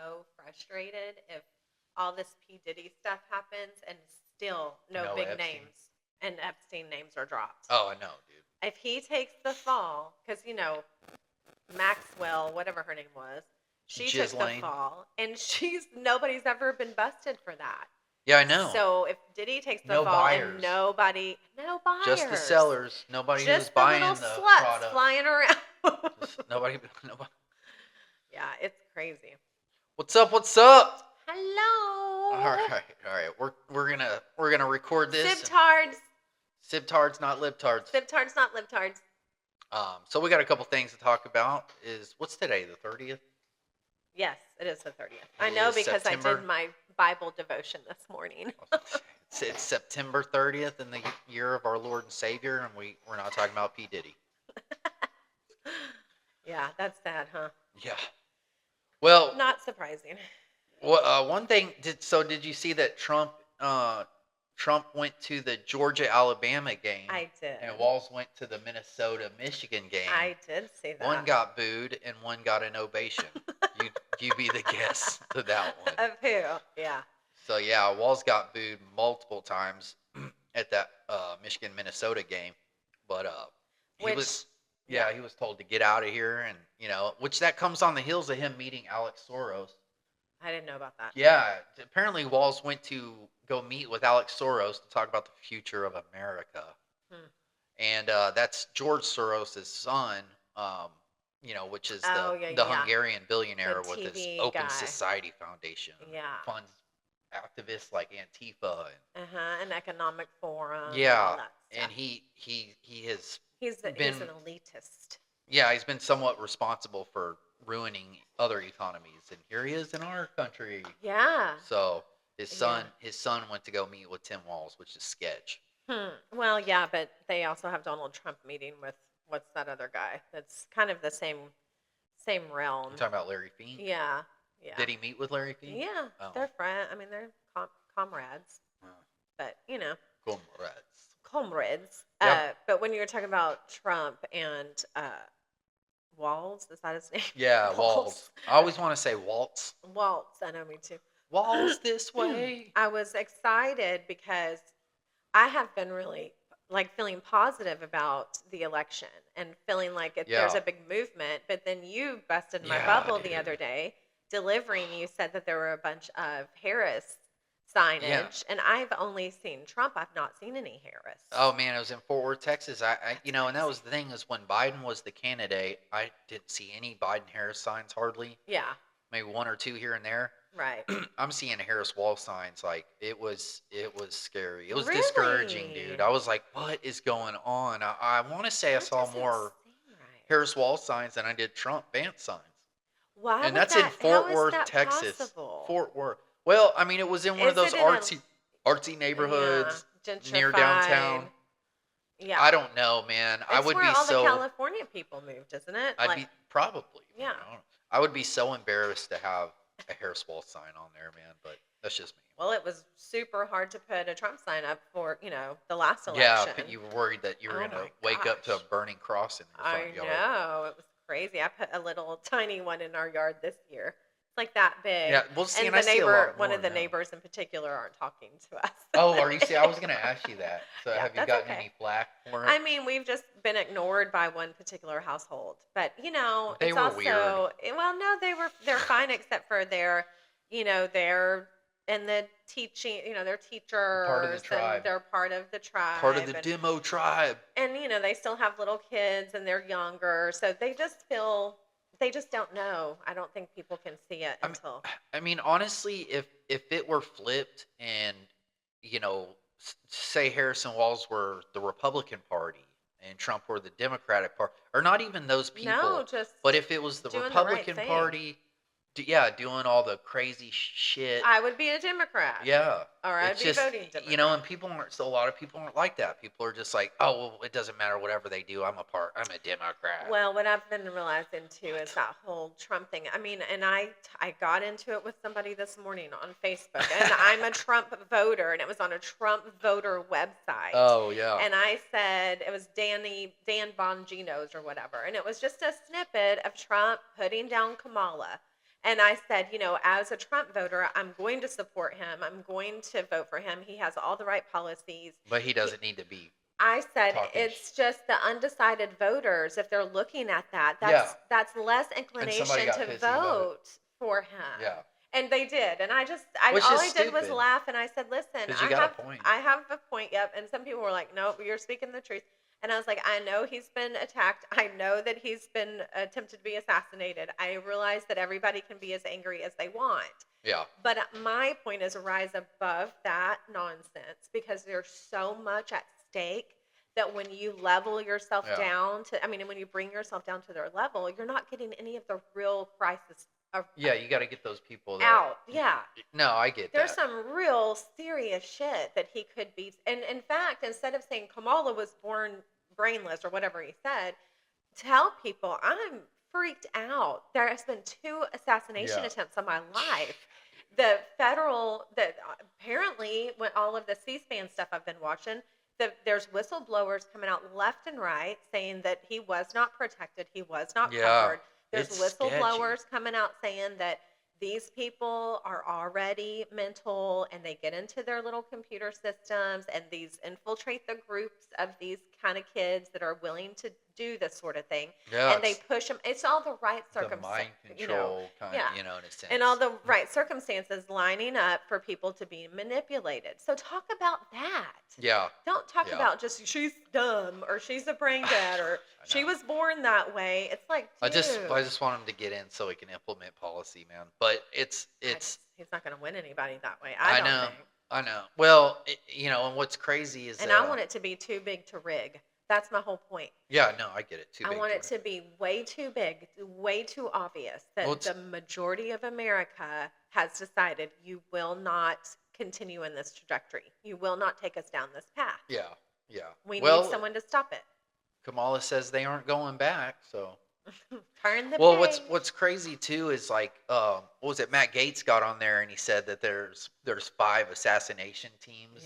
so frustrated if all this P. Diddy stuff happens and still no No big Epstein. names and Epstein names are dropped. Oh, I know, dude. If he takes the fall, because, Maxwell, whatever her name was, she took the Ghislaine. fall, and nobody's ever been busted for that. Yeah, I know. So if Diddy takes the No fall buyers. and no buyers, Just the sellers. Nobody who's just the buying little the sluts product. flying around. Nobody. Yeah, it's crazy. What's up? What's up? Hello. All right. We're gonna record this. Sibtards. Sibtards, not libtards. Sibtards, not libtards. So we got a couple things to talk about. What's today? The 30th. Yes, it is the 30th. I know because September. I did my Bible devotion this morning. It's September 30th in the year of our Lord and Savior, and we're not talking about P. Diddy. Yeah, that's sad, huh? Yeah. Well, not surprising. Well, one thing. Did you see that Trump went to the Georgia-Alabama game? I did. And Walls went to the Minnesota-Michigan game. I did see that. One got booed and one got an ovation. you be the guess to that one. Of who? Yeah. So yeah, Walls got booed multiple times at that Michigan-Minnesota game, but he was told to get out of here, and which that comes on the heels of him meeting Alex Soros. I didn't know about that. Yeah, apparently Walls went to go meet with Alex Soros to talk about the future of America. And that's George Soros' son, which is the Hungarian billionaire with his Open Society Foundation. Yeah. Funds activists like Antifa. An economic forum. Yeah, and all that stuff. and he's an elitist. Yeah, he's been somewhat responsible for ruining other economies, and here he is in our country. Yeah. So his son went to go meet with Tim Walz, which is sketch. Well, yeah, but they also have Donald Trump meeting with what's that other guy? That's kind of the same realm. You're talking about Larry Fink? Yeah. Did he meet with Larry Fink? Yeah, they're friends. I mean, they're comrades. But comrades. Yep. But when you were talking about Trump and Walz, is that his name? Yeah, Walz. I always want to say Waltz. Waltz, I know, me too. Waltz this way. I was excited because I have been really feeling positive about the election and feeling like there's a big movement. But then you busted my bubble the other day, delivering. You said that there were a bunch of Harris signage, and I've only seen Trump. I've not seen any Harris. Oh man, it was in Fort Worth, Texas. And that was the thing, is when Biden was the candidate, I didn't see any Biden-Harris signs hardly. Yeah. Maybe one or two here and there. Right. I'm seeing Harris wall signs. Like it was scary. It was really? Discouraging, dude. I was like, what is going on? I want to say I saw more Harris wall signs than I did Trump Vance signs. Why? And that's in Fort Worth, Texas. Possible? Fort Worth. Well, I mean, it was in one of those artsy neighborhoods near downtown. Yeah. I don't know, man. It's where all the California people moved, isn't it? I'd be probably. Yeah. I would be so embarrassed to have a Harris wall sign on there, man. But that's just me. Well, it was super hard to put a Trump sign up for the last election. Yeah, you were worried that you were gonna wake up to a burning cross in your front yard. I know, it was crazy. I put a little tiny one in our yard this year. It's like that big. Yeah, well, see, and I see a lot one more of the now. neighbors in particular aren't talking to us. Oh, are you? See, I was gonna ask you that. So, have you gotten any flack for it? I mean, we've just been ignored by one particular household, but they it's were also weird. Well, no, they're fine except for they're in the teaching, they're teachers. Part of the tribe. And they're part of the tribe. Part of the demo tribe. And they still have little kids and they're younger, so they just don't know. I don't think people can see it until. I mean, honestly, if it were flipped and say Harrison Walls were the Republican Party and Trump were the Democratic Party, or not even those people. No, but if it was the Republican Party. Doing all the crazy shit. I would be a Democrat. Yeah. Or I'd be voting Democrat. And a lot of people aren't like that. People are just like, oh, well, it doesn't matter whatever they do. I'm a Democrat. Well, what I've been realizing too is that whole Trump thing. I mean, and I got into it with somebody this morning on Facebook, and I'm a Trump voter, and it was on a Trump voter website. Oh, yeah. And I said, it was Dan Bongino's or whatever, and it was just a snippet of Trump putting down Kamala. And I said, as a Trump voter, I'm going to support him. I'm going to vote for him. He has all the right policies. But he doesn't need to be. I said it's just the undecided voters. If they're looking at that, that's less inclination to vote for him. Yeah. And they did. And all I did was laugh. And I said, listen, I have a point. Yep. And some people were like, nope, you're speaking the truth. And I was like, I know he's been attacked. I know that he's been attempted to be assassinated. I realize that everybody can be as angry as they want. Yeah. But my point is rise above that nonsense, because there's so much at stake that when you level yourself down when you bring yourself down to their level, you're not getting any of the real crisis. You got to get those people out. Yeah. No, I get There's some real serious shit that he could be. And in fact, instead of saying Kamala was born brainless or whatever he said, tell people I'm freaked out. There has been 2 assassination attempts on my life. Apparently, when all of the C-SPAN stuff I've been watching, there's whistleblowers coming out left and right saying that he was not protected, he was not covered. There's whistleblowers coming out saying that these people are already mental and they get into their little computer systems and these infiltrate the groups of these kind of kids that are willing to do this sort of thing. Yeah, and they push them. It's all the right circumstances. Mind control in a sense. And all the right circumstances lining up for people to be manipulated. So talk about that. Yeah. Don't talk about just she's dumb or she's a brain dead or she was born that way. It's like, dude. I just want him to get in so he can implement policy, man. But he's not going to win anybody that way. I don't think. I know. Well, and what's crazy is I want it to be too big to rig. That's my whole point. Yeah, no, I get it. I want it to be way too big, way too obvious that the majority of America has decided you will not continue in this trajectory. You will not take us down this path. Yeah. We need someone to stop it. Kamala says they aren't going back, so. Turn the page. What's crazy too is like, what was it? Matt Gaetz got on there and he said that there's 5 assassination teams.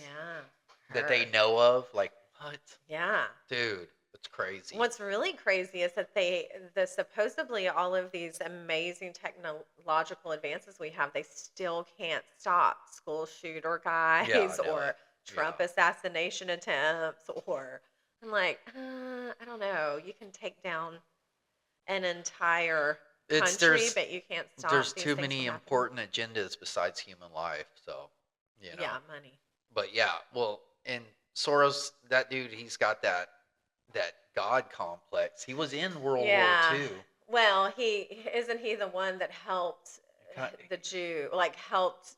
That they know of. Like, what? Yeah. Dude, that's crazy. What's really crazy is that supposedly all of these amazing technological advances we have, they still can't stop school shooter guys or Trump assassination attempts or I'm like, I don't know. You can take down an entire country, but you can't stop. There's too many important agendas besides human life, so Yeah, money. But and Soros, that dude, he's got that God complex. He was in World War II. Well, isn't he the one that helped the Jew, like helped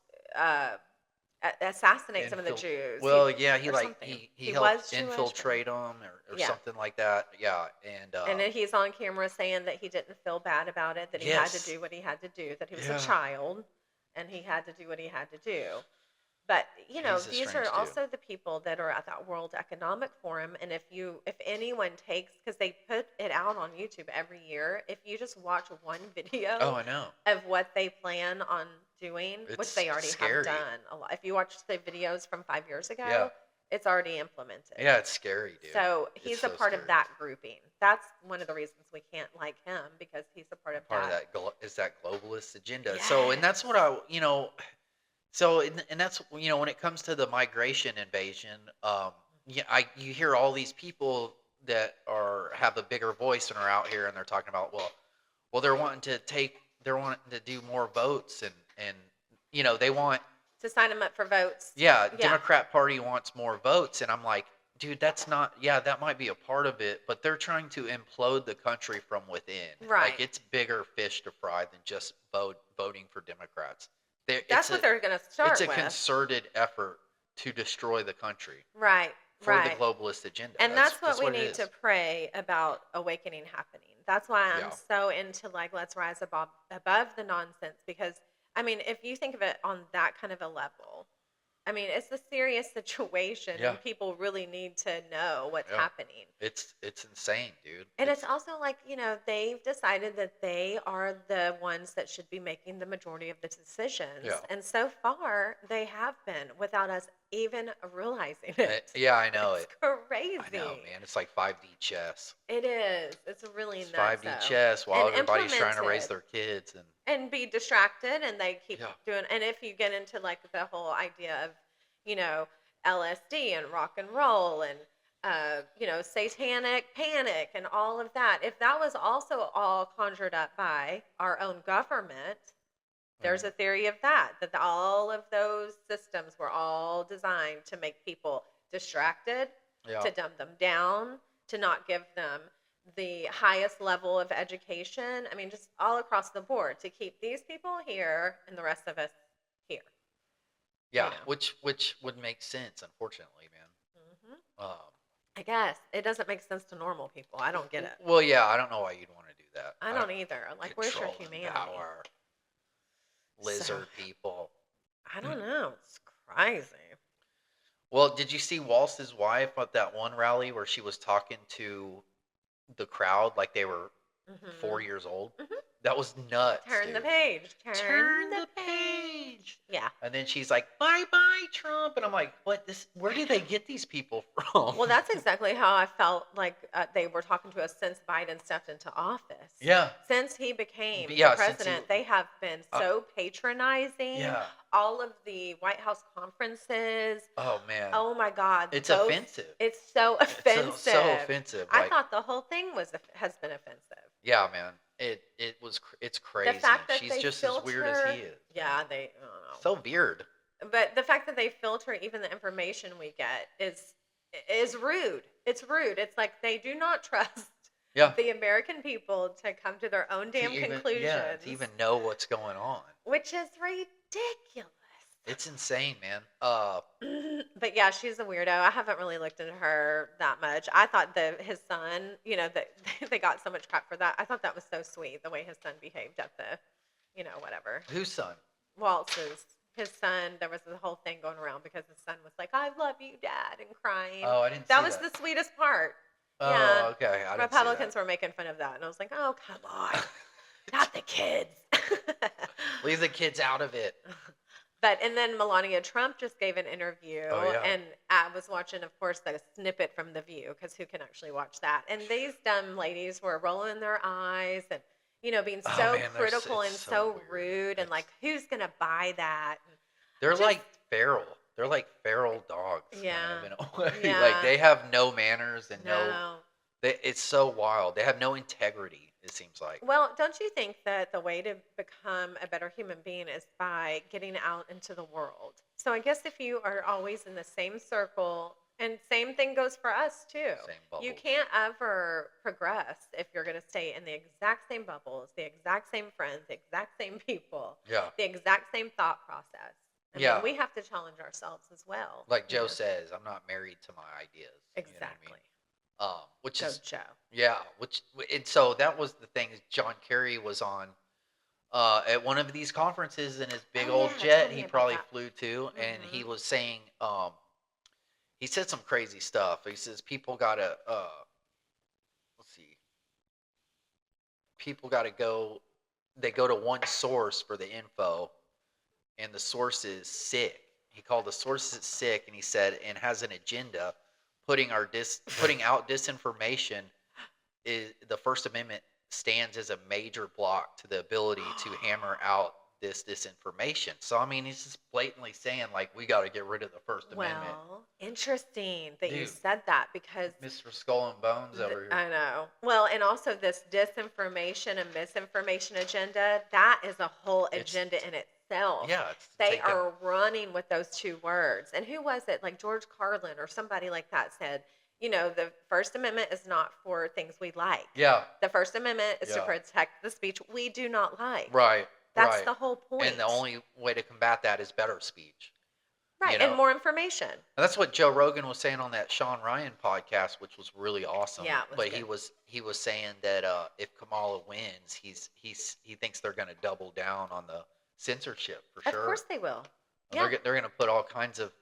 assassinate some of the Jews? Well, he helped infiltrate them or something like that. Yeah, and then he's on camera saying that he didn't feel bad about it, that he had to do what he had to do, that he was a child, and he had to do what he had to do. But these are also the people that are at that World Economic Forum, and if anyone takes, because they put it out on YouTube every year, if you just watch one video of what they plan on doing, which they already have done a lot. If you watch the videos from 5 years ago, it's already implemented. Yeah, it's scary, dude. So he's a part of that grouping. That's one of the reasons we can't like him, because he's a part of that. Is that globalist agenda. Yes. So, and that's what So, and that's, when it comes to the migration invasion, you hear all these people that have a bigger voice and are out here and they're talking about, well, they're wanting to do more votes and they want to sign them up for votes. Yeah. Democrat Party wants more votes. And I'm like, dude, that's not, that might be a part of it, but they're trying to implode the country from within. Right. Like, it's bigger fish to fry than just voting for Democrats. That's what they're going to start with. It's a concerted effort to destroy the country. Right. For the globalist agenda. And that's what we need to pray about awakening happening. That's why I'm so into, like, let's rise above the nonsense. Because, if you think of it on that kind of a level, it's a serious situation, and people really need to know what's happening. It's insane, dude. And it's also like, they've decided that they are the ones that should be making the majority of the decisions. Yeah. And so far, they have been without us even realizing it. Yeah, I know It's it. crazy. I know, man. It's like 5D chess. It is. It's really It's nuts, 5D though. chess while And everybody's trying to raise implemented their kids and be distracted, and they keep yeah. doing. And if you get into like the whole idea of, you know, LSD and rock and roll and satanic panic and all of that, if that was also all conjured up by our own government, there's a theory of that all of those systems were all designed to make people distracted, Yeah. to dumb them down, to not give them the highest level of education. I mean, just all across the board, to keep these people here and the rest of us here. Yeah, which would make sense, unfortunately, man. I guess it doesn't make sense to normal people. I don't get it. Well, yeah, I don't know why you'd want to do that. I don't either. Like, where's your humanity? Power. Lizard people. I don't know. It's crazy. Well, did you see Waltz's wife at that one rally where she was talking to the crowd like they were 4 years old? That was nuts. Turn the page. Turn the page. Yeah. And then she's like, "Bye-bye, Trump." And I'm like, "What? Where do they get these people from?" Well, that's exactly how I felt like they were talking to us since Biden stepped into office. Yeah. Since he became Yeah, the president, they have been so patronizing. Yeah. All of the White House conferences. Oh, man. Oh, my God. It's offensive. It's so offensive. It's so offensive. I thought the whole thing has been offensive. Yeah, man. It's crazy. The fact that she's they just filter, as weird as he is. Yeah, I don't know. So weird. But the fact that they filter even the information we get is rude. It's rude. It's like they do not trust the American people to come to their own damn conclusions. Yeah, to even know what's going on. Which is ridiculous. It's insane, man. But yeah, she's a weirdo. I haven't really looked into her that much. I thought his son, that they got so much crap for that. I thought that was so sweet, the way his son behaved at the, whatever. Whose son? Waltz's. His son, there was a whole thing going around because his son was like, "I love you, Dad," and crying. Oh, I didn't see that. That was the sweetest part. Oh, yeah. Okay. Republicans were making fun of that, and I was like, "Oh, come on, not the kids." Leave the kids out of it. And then Melania Trump just gave an interview, and I was watching, of course, the snippet from The View, because who can actually watch that? And these dumb ladies were rolling their eyes and, being so critical and so rude, and like, who's going to buy that? They're like feral. They're like feral dogs. Yeah. Kind of, in a way. Yeah. Like, they have no manners and no. It's so wild. They have no integrity, it seems like. Well, don't you think that the way to become a better human being is by getting out into the world? So I guess if you are always in the same circle, and same thing goes for us too. Same bubbles. You can't ever progress if you're going to stay in the exact same bubbles, the exact same friends, the exact same people, the exact same thought process. I mean, we have to challenge ourselves as well. Like Joe says, I'm not married to my ideas. Exactly. You know what I mean? Which is Joe. Yeah, and so that was the thing. John Kerry was on at one of these conferences in his big old jet. He probably flew to, and he was saying, he said some crazy stuff. He says people gotta people gotta go. They go to one source for the info, and the source is sick. He called the source sick, and he said, and has an agenda. Putting out disinformation is the First Amendment stands as a major block to the ability to hammer out this disinformation. So I mean, he's just blatantly saying like we got to get rid of the First Amendment. Well, interesting that you said that, because Mr. Skull and Bones over here. I know. Well, and also this disinformation and misinformation agenda, that is a whole agenda in itself. Yeah, they are running with those two words. And who was it? Like George Carlin or somebody like that said, the First Amendment is not for things we like. Yeah. The First Amendment is to protect the speech we do not like. Right. That's the whole point. And the only way to combat that is better speech. Right, and more information. And that's what Joe Rogan was saying on that Sean Ryan podcast, which was really awesome. Yeah, it was but good. he was saying that if Kamala wins, he thinks they're going to double down on the censorship for sure. Of course they will. Yeah. They're going to put all kinds of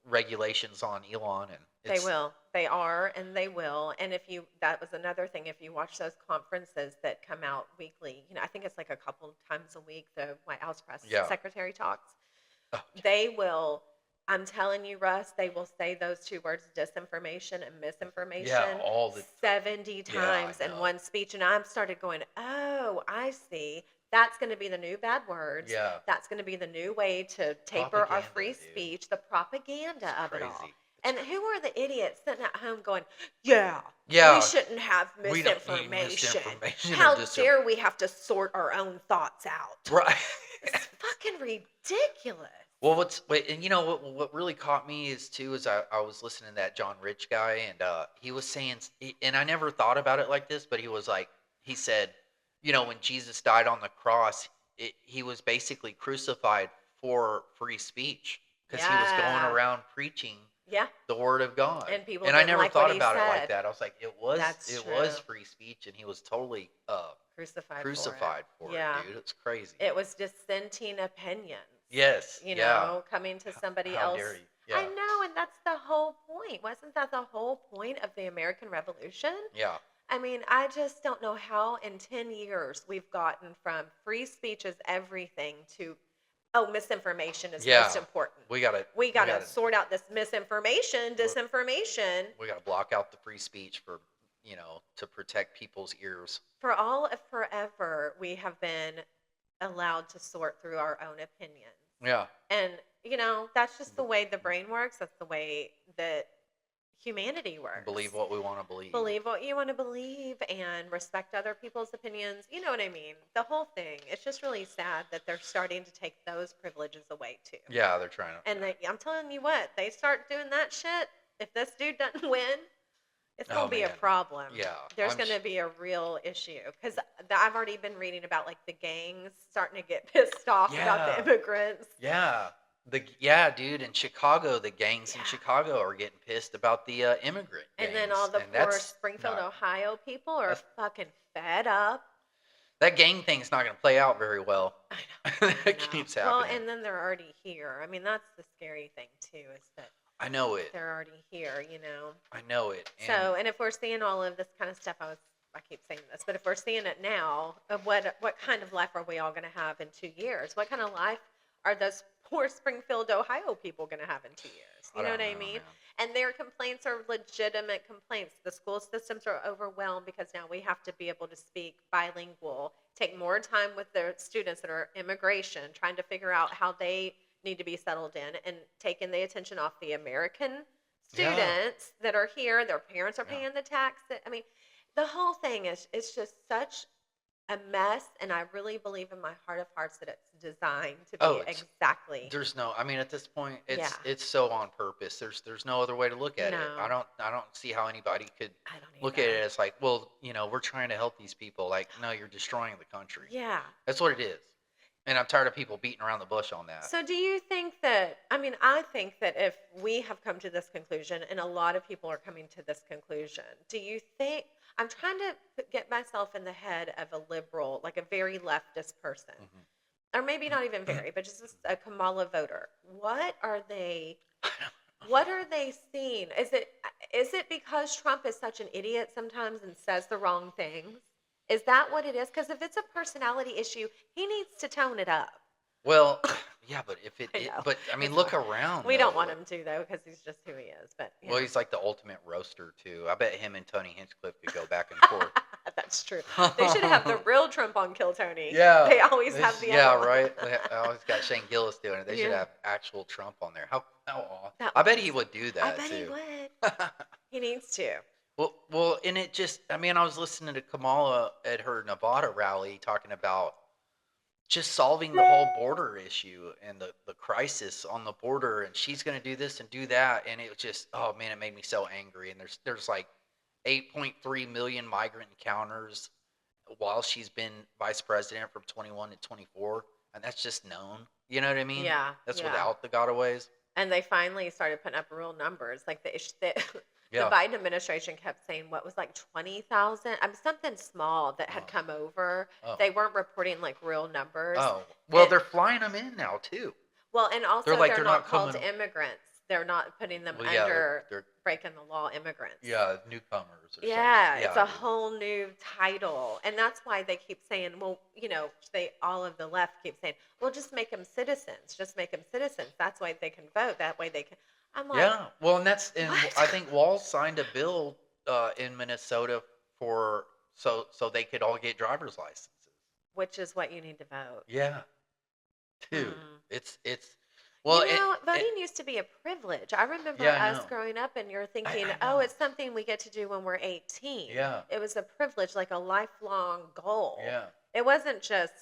regulations on Elon, and they will. They are, and they will. And that was another thing. If you watch those conferences that come out weekly, I think it's like a couple times a week. The White House press secretary talks. Oh, they will I'm telling you, Russ, they will say those two words, disinformation and misinformation, Yeah, all the 70 times in one speech. And I started going, oh, I see. That's going to be the new bad words. Yeah. That's going to be the new way to taper our free speech, the propaganda of it all. And who are the idiots sitting at home going, yeah, we shouldn't have misinformation. How dare we have to sort our own thoughts out? Right. It's fucking ridiculous. Well, and you know what really caught me is I was listening to that John Rich guy, and he was saying, and I never thought about it like this, but he said, when Jesus died on the cross, he was basically crucified for free speech because he was going around preaching the word of God, and people and I never thought it like that. I was like, it was free speech, and he was totally crucified for it, dude. It's crazy. It was dissenting opinions. Yes. Coming to somebody else. Dare you? Yeah. I know, and that's the whole point. Wasn't that the whole point of the American Revolution? Yeah. I mean, I just don't know how in 10 years we've gotten from free speech is everything to, misinformation is most important. We gotta sort out this disinformation. We gotta block out the free speech for, to protect people's ears. For all of forever, we have been allowed to sort through our own opinions. Yeah. And, that's just the way the brain works. That's the way that humanity works. Believe what we want to believe. Believe what you want to believe and respect other people's opinions. You know what I mean? The whole thing. It's just really sad that they're starting to take those privileges away, too. Yeah, they're trying to. And I'm telling you what, they start doing that shit, if this dude doesn't win, it's going to be a problem. Yeah. There's going to be a real issue. Because I've already been reading about, the gangs starting to get pissed off about the immigrants. Yeah. Dude, in Chicago, the gangs in Chicago are getting pissed about the immigrant gangs. And then all the poor Springfield, Ohio people are fucking fed up. That gang thing's not going to play out very well. I know. It keeps happening. Well, and then they're already here. I mean, that's the scary thing, too, is that I know it. They're already here, I know it. And if we're seeing all of this kind of stuff, I keep saying this, but if we're seeing it now, what kind of life are we all going to have in 2 years? What kind of life are those poor Springfield, Ohio people going to have in 2 years? You know what I mean? Man. And their complaints are legitimate complaints. The school systems are overwhelmed because now we have to be able to speak bilingual, take more time with the students that are immigration, trying to figure out how they need to be settled in and taking the attention off the American students that are here. Their parents are paying the tax. I mean, the whole thing is just such a mess, and I really believe in my heart of hearts that it's designed to be exactly. There's no. I mean, at this point, it's so on purpose. There's no other way to look at it. I don't see how anybody could look at it as like, well, we're trying to help these people. Like, no, you're destroying the country. Yeah, that's what it is. And I'm tired of people beating around the bush on that. So do you think that, I think that if we have come to this conclusion, and a lot of people are coming to this conclusion, do you think, I'm trying to get myself in the head of a liberal, like a very leftist person, or maybe not even very, but just a Kamala voter. What are they seeing? Is it because Trump is such an idiot sometimes and says the wrong things? Is that what it is? Because if it's a personality issue, he needs to tone it up. Well, yeah, but look around. We don't want him to, though, because he's just who he is. But well, he's like the ultimate roaster too. I bet him and Tony Hinchcliffe could go back and forth. That's true. They should have the real Trump on Kill Tony. Yeah, they always have the other one. Right. I always got Shane Gillis doing it. They should have actual Trump on there. I bet he would do that. I bet he would. He needs to. Well, and it just, I was listening to Kamala at her Nevada rally talking about just solving the whole border issue and the crisis on the border, and she's going to do this and do that, and it was just, oh man, it made me so angry. And there's like 8.3 million migrant encounters while she's been vice president from 21 to 24, and that's just known. You know what I mean? Yeah. That's without the gotaways. And they finally started putting up real numbers, like the Biden administration kept saying what was like 20,000, something small that had come over. They weren't reporting like real numbers. Well, they're flying them in now too. Well, and also they're not called immigrants. They're not putting them Well, yeah, under they're breaking the law immigrants. yeah, newcomers or something. Yeah, it's Yeah, a dude. whole new title. And that's why they keep saying, well, all of the left keep saying, well, just make them citizens. Just make them citizens. That's why they can vote. That way they can. I'm like, Yeah. Well, and what? I think Walls signed a bill in Minnesota for so they could all get driver's licenses. Which is what you need to vote. Yeah, dude. Hmm. It's well, Voting used to be a privilege. I remember yeah, I us know. growing up and you're thinking, I oh, know. it's something we get to do when we're 18. Yeah. It was a privilege, like a lifelong goal. Yeah. It wasn't just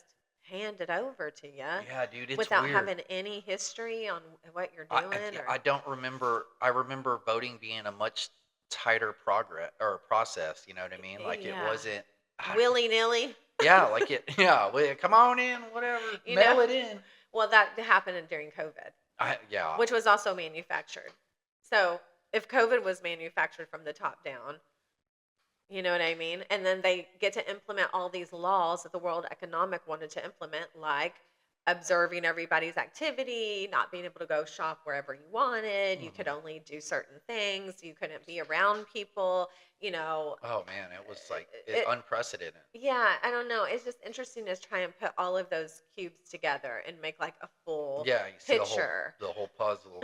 handed over to you. Yeah, dude, it's without weird. having any history on what you're doing. I don't remember. I remember voting being a much tighter process. You know what I mean? Like it wasn't willy nilly. Yeah, like it. Yeah, well, come on in, whatever. Mail it in. Well, that happened during COVID. Yeah. Which was also manufactured. So if COVID was manufactured from the top down, you know what I mean? And then they get to implement all these laws that the World Economic wanted to implement, like observing everybody's activity, not being able to go shop wherever you wanted. You could only do certain things. You couldn't be around people, Oh, man, it was like unprecedented. Yeah, I don't know. It's just interesting to try and put all of those cubes together and make like a full you see picture. The whole puzzle.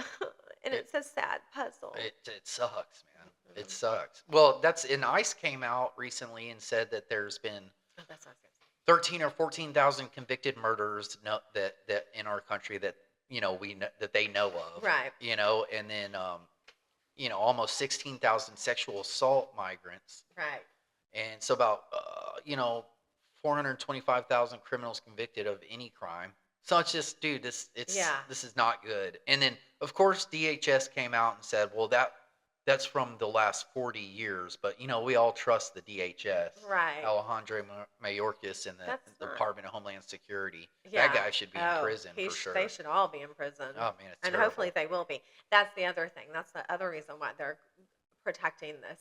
And it's a sad puzzle. It sucks, man. Mm-hmm. It sucks. Well, ICE came out recently and said that there's been 13 or 14,000 convicted murderers that in our country that that they know of. Right. And then almost 16,000 sexual assault migrants. Right. And so about 425,000 criminals convicted of any crime. So it's just, dude, this is not good. And then of course DHS came out and said, well, that's from the last 40 years, but we all trust the DHS. Right. Alejandro Mayorkas in the Department of Homeland Security. Yeah. That guy should be in prison for sure. They should all be in prison. Oh man, it's and terrible. Hopefully they will be. That's the other thing. That's the other reason why they're protecting this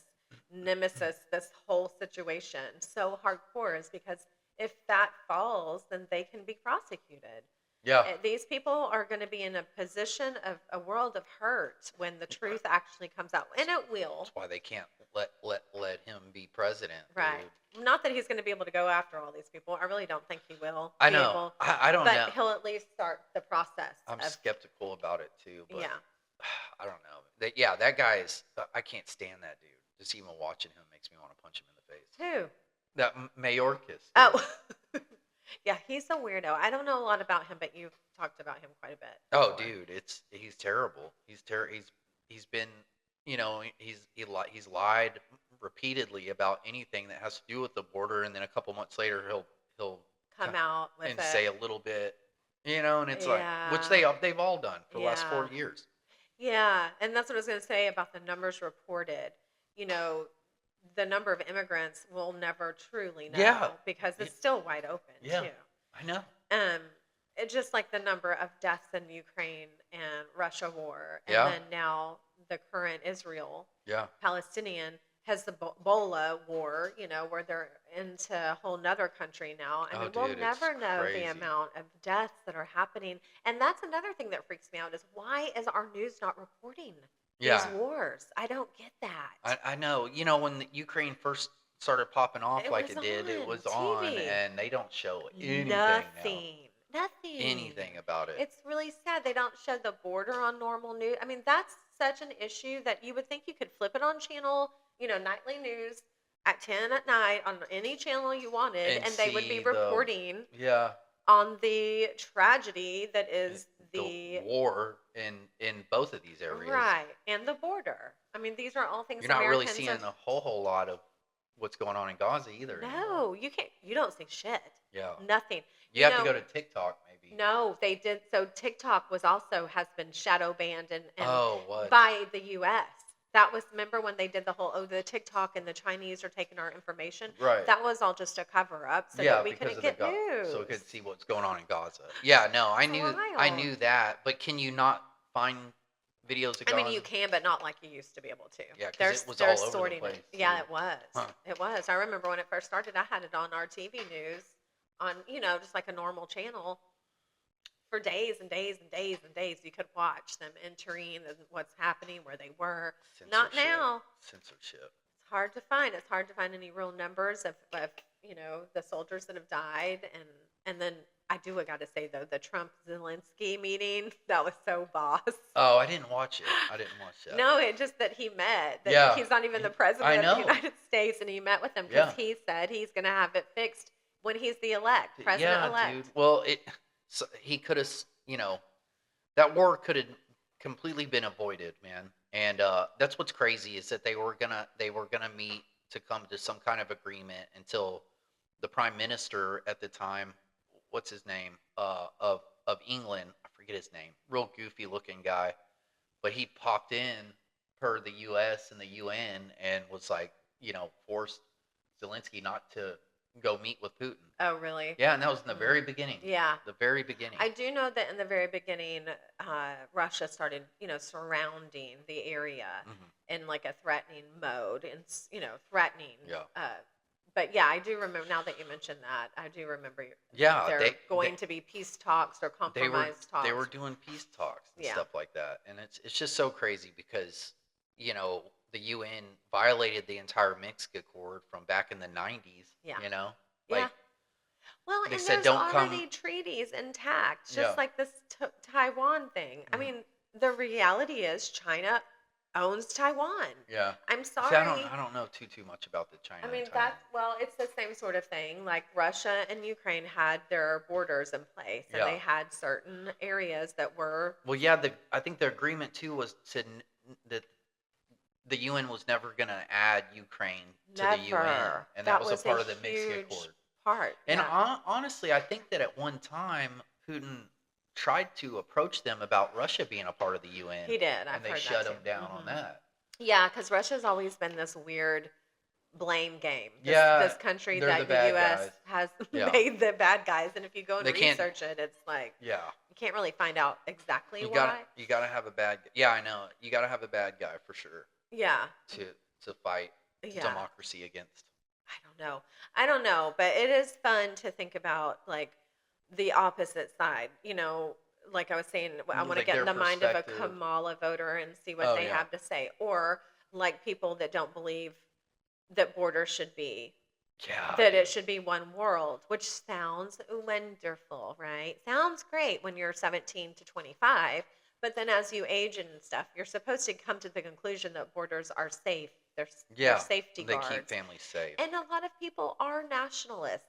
nemesis, this whole situation so hardcore, is because if that falls, then they can be prosecuted. Yeah. These people are going to be in a position of a world of hurt when the truth actually comes out, and it will. That's why they can't let him be president. Right. Dude. Not that he's going to be able to go after all these people. I really don't think he will. I know. I don't know. But he'll at least start the process. I'm skeptical about it too. But yeah. I don't know. That guy is. I can't stand that dude. Just even watching him makes me want to punch him in the face. Who? That Mayorkas. Dude. Oh. Yeah, he's a weirdo. I don't know a lot about him, but you've talked about him quite a bit. Oh, dude, he's terrible. He's been, he's lied repeatedly about anything that has to do with the border, and then a couple months later he'll come out with and say a little bit, and it's like, which they've all done for the last 4 years. Yeah, and that's what I was going to say about the numbers reported. The number of immigrants we'll never truly know because it's still wide open too. I know. It's just like the number of deaths in Ukraine and Russia war, and then now the current Israel Palestinian has the Ebola war, where they're into a whole nother country now. I mean, we'll never know the amount of deaths that are happening. And that's another thing that freaks me out is why is our news not reporting these wars? I don't get that. I know. When the Ukraine first started popping off it was on, and they don't show anything anything about it. It's really sad. They don't show the border on normal news. I mean, that's such an issue that you would think you could flip it on channel, nightly news at 10 at night on any channel you wanted, and they would be reporting on the tragedy that is the war in both of these areas. Right, and the border. I mean, these are all things you're not really seeing a whole lot of what's going on in Gaza either. No, you can't. You don't see shit. Yeah. Nothing. You have to go to TikTok maybe. No, they did. So TikTok has been shadow banned and what? by the U.S. That was, remember when they did the whole, the TikTok and the Chinese are taking our information? Right. That was all just a cover up so that we couldn't get news. So we could see what's going on in Gaza. Yeah, no, I knew that, but can you not find videos of Gaza? I mean, you can, but not like you used to be able to. Yeah, because it was all over the place. Yeah, it was. Huh. It was. I remember when it first started, I had it on our TV news on, just like a normal channel. for days and days and days and days. You could watch them entering and what's happening, where they were. Not now. Censorship. It's hard to find. It's hard to find any real numbers of the soldiers that have died. And then I got to say, though, the Trump-Zelensky meeting, that was so boss. Oh, I didn't watch it. I didn't watch that. No, it just that he met. That he's not even the president of the United States, and he met with him because he said he's going to have it fixed when he's the president-elect. Yeah, dude. Well, he could have, that war could have completely been avoided, man. And that's what's crazy is that they were gonna meet to come to some kind of agreement until the prime minister at the time, what's his name, of England, I forget his name, real goofy looking guy, but he popped in per the U.S. and the UN and was like, forced Zelensky not to go meet with Putin. Oh, really? Yeah, and that was in the very beginning. Yeah. The very beginning. I do know that in the very beginning, Russia started, surrounding the area in like a threatening mode and, threatening. Yeah. But yeah, I do remember, now that you mentioned that, I do remember they're going to be peace talks or compromise talks. They were doing peace talks and stuff like that. And it's just so crazy because, the UN violated the entire Minsk Accord from back in the 90s, Well, they and said, there's don't already treaties intact, just like this Taiwan thing. I mean, the reality is China owns Taiwan. Yeah. I'm sorry. See, I don't know too much about the China. I mean, it's the same sort of thing. Like Russia and Ukraine had their borders in place, and they had certain areas that were. Well, yeah. I think the agreement too was that the UN was never going to add Ukraine to the UN, and that was a part of the Minsk Accord. And honestly, I think that at one time Putin tried to approach them about Russia being a part of the UN. He did, and they shut him down on that. Yeah, because Russia's always been this weird blame game. This country that the U.S. has made the bad guys, and if you go and research it, it's like you can't really find out exactly why. You gotta have a bad guy. Yeah, I know. You gotta have a bad guy for sure. Yeah. To fight democracy against. I don't know, but it is fun to think about like the opposite side. Like I was saying, I want to get in the mind of a Kamala voter and see what they have to say, or like people that don't believe that borders should be. Yeah. That it should be one world, which sounds wonderful, right? Sounds great when you're 17 to 25. But then as you age and stuff, you're supposed to come to the conclusion that borders are safe. They're safety guards. They keep families safe. And a lot of people are nationalists.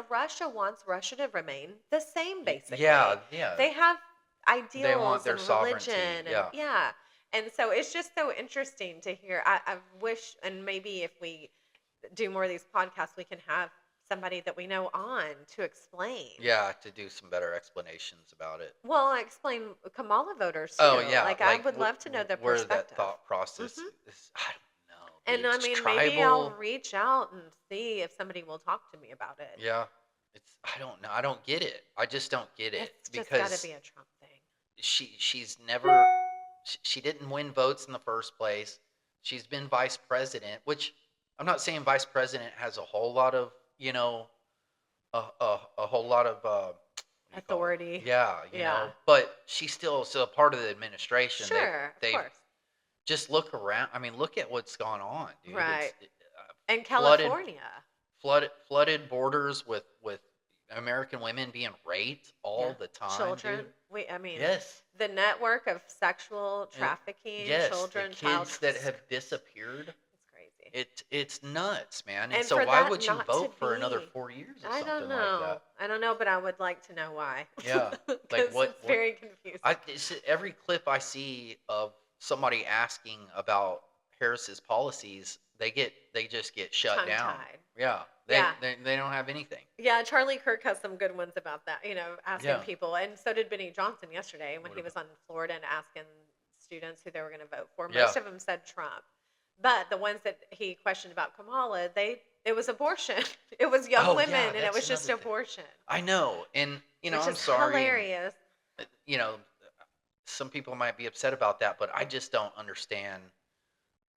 Russia wants Russia to remain the same, basically. Yeah. They have ideals they want their and sovereignty. religion. And so it's just so interesting to hear. I wish, and maybe if we do more of these podcasts, we can have somebody that we know on to explain. Yeah, to do some better explanations about it. Well, explain Kamala voters too. Oh yeah, I would love to know their where perspective. that thought process is. I don't know. And I mean, maybe I'll reach out and see if somebody will talk to me about it. Yeah, I don't know. I don't get it. I just don't get it. It's just got to be a Trump thing. She's never. She didn't win votes in the first place. She's been vice president, which I'm not saying vice president has a whole lot of a whole lot of authority. Yeah, you know, but she's still a part of the administration. Sure, of course. Just look around. I mean, look at what's gone on, dude. Right. And California. Flooded borders with American women being raped all the time. Children. Dude. Yes. The network of sexual trafficking, children, the kids that have disappeared. It's nuts, man. And so why why would you vote for another 4 years or something like that? I don't know, but I would like to know why. Yeah. Like it's very confusing. Every clip I see of somebody asking about Harris's policies, they just get shut down. Yeah. They don't have anything. Yeah, Charlie Kirk has some good ones about that, asking people. And so did Benny Johnson yesterday when he was on Florida and asking students who they were going to vote for. Most of them said Trump. But the ones that he questioned about Kamala, it was abortion. It was young women, and it was just abortion. I know, and which I'm is sorry. Hilarious. Some people might be upset about that, but I just don't understand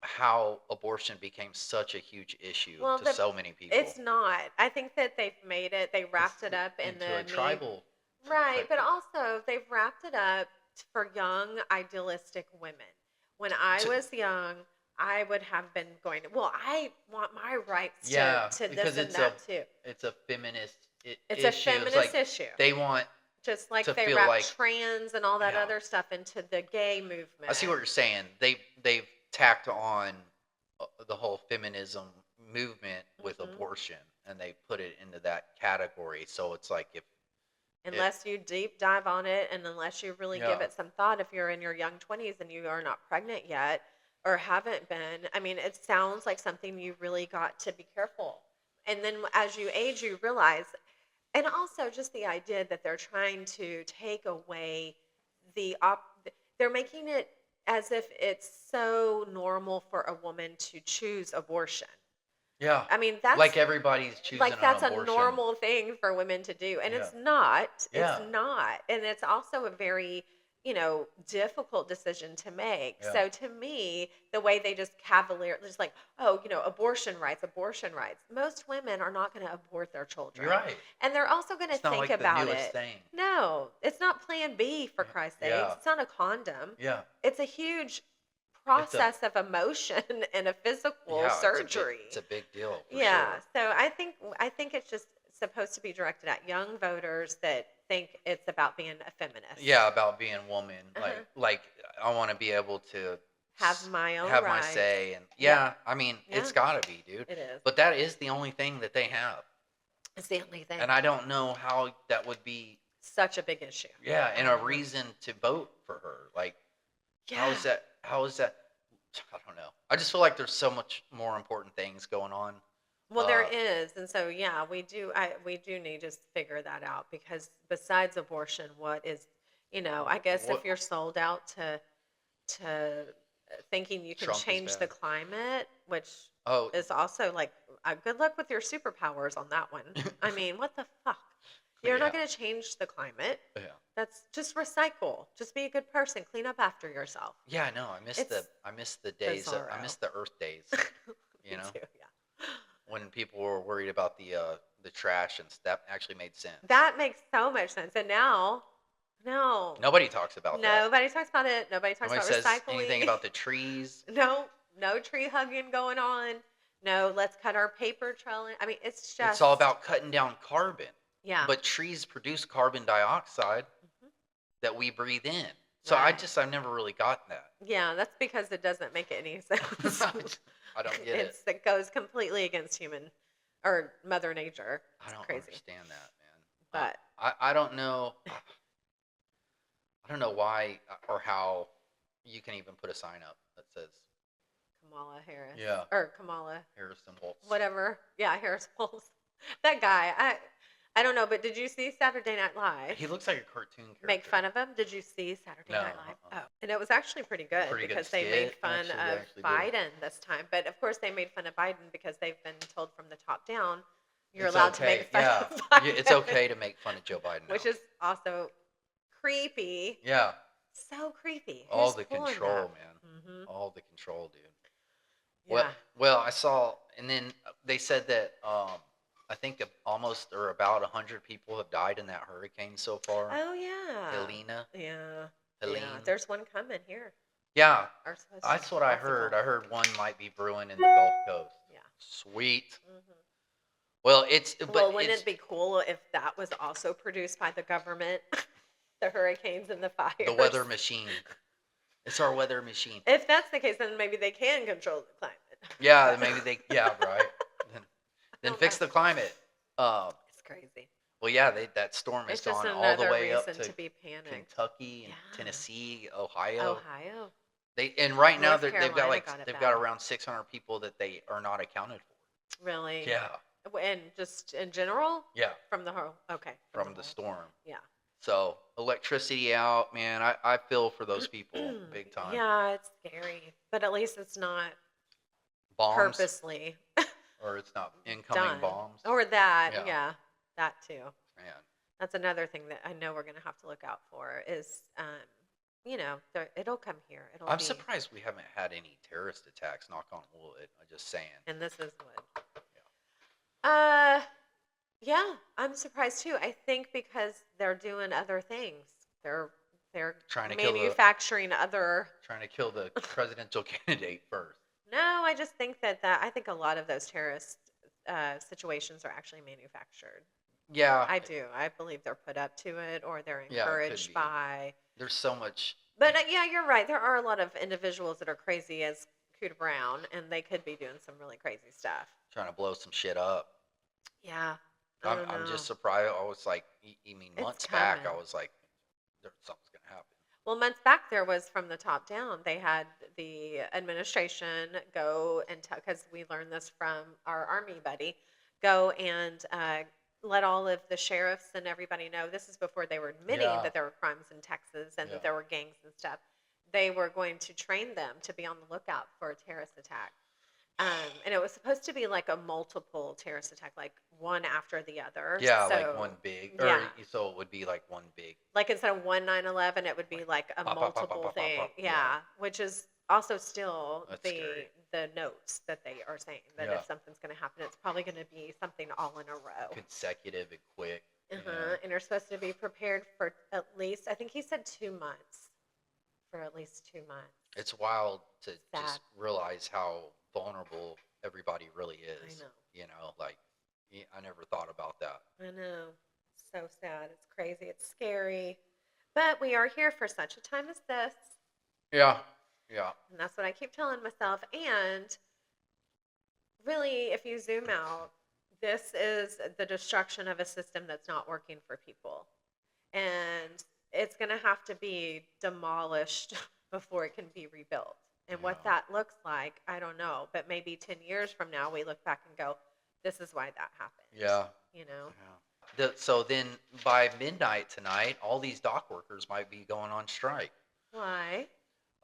how abortion became such a huge issue to so many people. It's not. I think that they've made it. They wrapped it up in a tribal. Right, but also So they've wrapped it up for young, idealistic women. When I was young, I would have been going, well, I want my rights to this and that too. It's a feminist It's a feminist issue. They want just like to they feel wrap like trans and all that other stuff into the gay movement. I see what you're saying. They've tacked on the whole feminism movement with abortion, and they put it into that category. So it's like unless you deep dive on it, and unless you really give it some thought, if you're in your young 20s and you are not pregnant yet or haven't been, I mean, it sounds like something you really got to be careful. And then as you age, you realize, and also just the idea that they're trying to take away they're making it as if it's so normal for a woman to choose abortion. Yeah. I mean, that's like everybody's choosing like that's an abortion. a normal thing for women to do. And it's not. It's not. And it's also a very, difficult decision to make. Yeah. So to me, the way they just just like, abortion rights. Most women are not going to abort their children. You're right. And they're also going to think about it. Thing. No, it's not Plan B, for Christ's sake. It's not a condom. Yeah. It's a huge process of emotion and a physical surgery. It's a big deal. Yeah. So I think it's just supposed to be directed at young voters that think it's about being a feminist. Yeah, about being a woman. Like I want to be able to have my own have my say, and I mean, it's got to be, dude. It is. But that is the only thing that they have. It's the only thing. And I don't know how that would be such a big issue. Yeah, and a reason to vote for her. Like, how is that? I don't know. I just feel like there's so much more important things going on. Well, there is, and so we do need to figure that out, because besides abortion, what is, I guess if you're sold out to thinking you can Trump change the climate, which is also like, good luck with your superpowers on that one. I mean, what the fuck? You're not going to change the climate. Yeah. That's just recycle. Just be a good person. Clean up after yourself. Yeah, I know. I miss the days. I miss the Earth days. Me too, yeah. When people were worried about the trash, and that actually made sense. That makes so much sense. And now, no. Nobody talks about that. Nobody talks about it. Nobody talks about says recycling. Anything about the trees. No tree hugging going on. No, let's cut our paper trail. I mean, it's just. It's all about cutting down carbon. Yeah. But trees produce carbon dioxide that we breathe in. So I've never really gotten that. Yeah, that's because it doesn't make any sense. I don't get it. It goes completely against human or Mother Nature. I don't crazy. Understand that, man. But I don't know. I don't know why or how you can even put a sign up that says Kamala Harris. Yeah. Or Kamala Harrison Waltz. Whatever. Yeah, Harris Waltz. That guy. I don't know, but did you see Saturday Night Live? He looks like a cartoon character. Make fun of him? Did you see Saturday Night Live? Oh, and it was actually pretty good because they made fun of Biden this time. But of course, they made fun of Biden because they've been told from the top down, you're allowed to make fun of Biden. It's okay to make fun of Joe Biden now. Which is also creepy. Yeah. So creepy. All the control, man. Mm-hmm. All the control, dude. Yeah. Well, I saw, and then they said that I think almost or about 100 people have died in that hurricane so far. Oh, yeah. Helene. Yeah. There's one coming here. Yeah. That's what I heard. I heard one might be brewing in the Gulf Coast. Yeah. Sweet. Mm-hmm. Well, wouldn't it be cool if that was also produced by the government? The hurricanes and the fires. The weather machine. It's our weather machine. If that's the case, then maybe they can control the climate. Yeah, right. Then fix the climate. It's crazy. Well, yeah, that storm has gone all the way up to be panicked. Kentucky and Tennessee, Ohio. Right now they've got around 600 people that they are not accounted for. Really? Yeah. And just in general? Yeah. From the whole from the storm. Yeah. So electricity out, man. I feel for those people big time. Yeah, it's scary, but at least it's not bombs purposely. Or it's not incoming bombs. Or that, yeah, that too. Man. That's another thing that I know we're going to have to look out for is, it'll come here. I'm surprised we haven't had any terrorist attacks, knock on wood. I'm just saying. And this is wood. Yeah. Yeah, I'm surprised too. I think because they're doing other things. They're trying to manufacturing other. Trying to kill the presidential candidate first. No, I just think that I think a lot of those terrorist situations are actually manufactured. Yeah, I do. I believe they're put up to it, or they're yeah, it could encouraged be. by. There's so much. But yeah, you're right. There are a lot of individuals that are crazy as Cooter Brown, and they could be doing some really crazy stuff. Trying to blow some shit up. Yeah. I'm just surprised. I was like, you mean months back? I was like, something's gonna happen. Well, months back there was from the top down. They had the administration go and because we learned this from our Army buddy, go and let all of the sheriffs and everybody know. This is before they were admitting that there were crimes in Texas and that there were gangs and stuff. They were going to train them to be on the lookout for a terrorist attack. And it was supposed to be like a multiple terrorist attack, like one after the other. Yeah, so, like one big. Or so it would be like one big. Like instead of one 9/11, it would be like a multiple thing. Yeah, which is also still the notes that they are saying that if something's going to happen, it's probably going to be something all in a row. Consecutive and quick. And you're supposed to be prepared for at least, I think he said 2 months. For at least 2 months. It's wild to just realize how vulnerable everybody really is. I know. You know, like, I never thought about that. I know. It's so sad. It's crazy. It's scary. But we are here for such a time as this. Yeah. Yeah. And that's what I keep telling myself. And really, if you zoom out, this is the destruction of a system that's not working for people. And it's going to have to be demolished before it can be rebuilt. And what that looks like, I don't know. But maybe 10 years from now, we look back and go, this is why that happened. Yeah. You know? Yeah. So then by midnight tonight, all these dock workers might be going on strike. Why?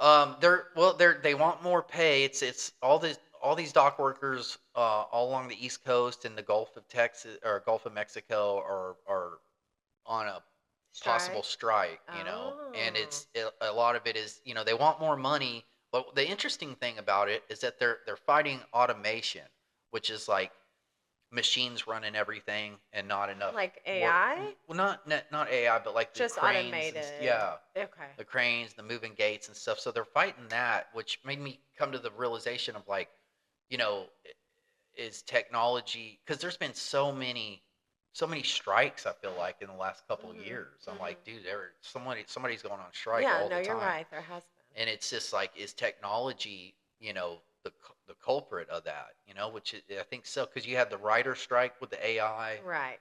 They want more pay. It's all these dock workers all along the East Coast and the Gulf of Texas or Gulf of Mexico are on a possible strike, you know. And a lot of it is, they want more money. But the interesting thing about it is that they're fighting automation, which is like machines running everything and not enough. Like AI? Well, not AI, but like just the cranes automated. Okay. The cranes, the moving gates and stuff. So they're fighting that, which made me come to the realization of like, is technology, because there's been so many strikes, I feel like, in the last couple of years. I'm like, dude, somebody's going on strike all the time. Yeah, no, you're right. There has been. And it's just like, is technology, the culprit of that, which I think so, because you had the writer strike with the AI. Right.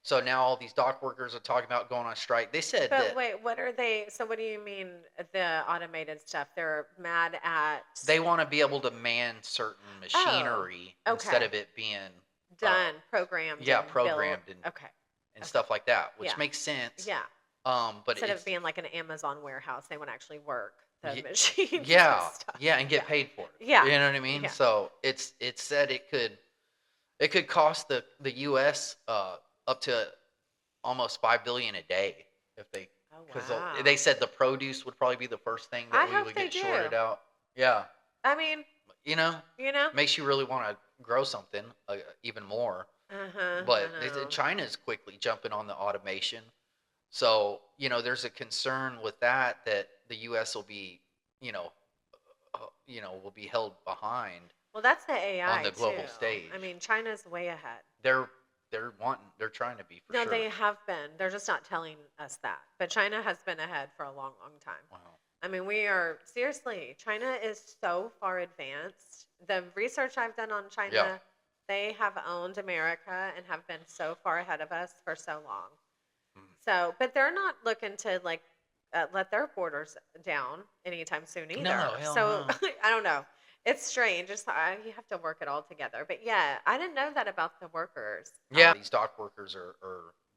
So now all these dock workers are talking about going on strike. They said But wait, what are they? So what do you mean the automated stuff? They're mad at. They want to be able to man certain machinery instead of it being done, programmed. Yeah, programmed and stuff like that, which makes sense. Yeah. But instead of being like an Amazon warehouse, they want to actually work the machines. Yeah, and get paid for it. Yeah. You know what I mean? Yeah. So it's said it could cost the U.S. Up to almost $5 billion a day if they, because they said the produce would probably be the first thing that we would get shorted out. Yeah. I mean, makes you really want to grow something even more. But China's quickly jumping on the automation. So, there's a concern with that the U.S. will be, will be held behind. Well, that's the AI on the global stage. I mean, China's way ahead. They're trying to be for sure. No, they have been. They're just not telling us that. But China has been ahead for a long, long time. Wow. I mean, seriously, China is so far advanced. The research I've done on China, they have owned America and have been so far ahead of us for so long. So, but they're not looking to let their borders down anytime soon either. No, no. I don't know. It's strange. You have to work it all together. But yeah, I didn't know that about the workers. Yeah, these dock workers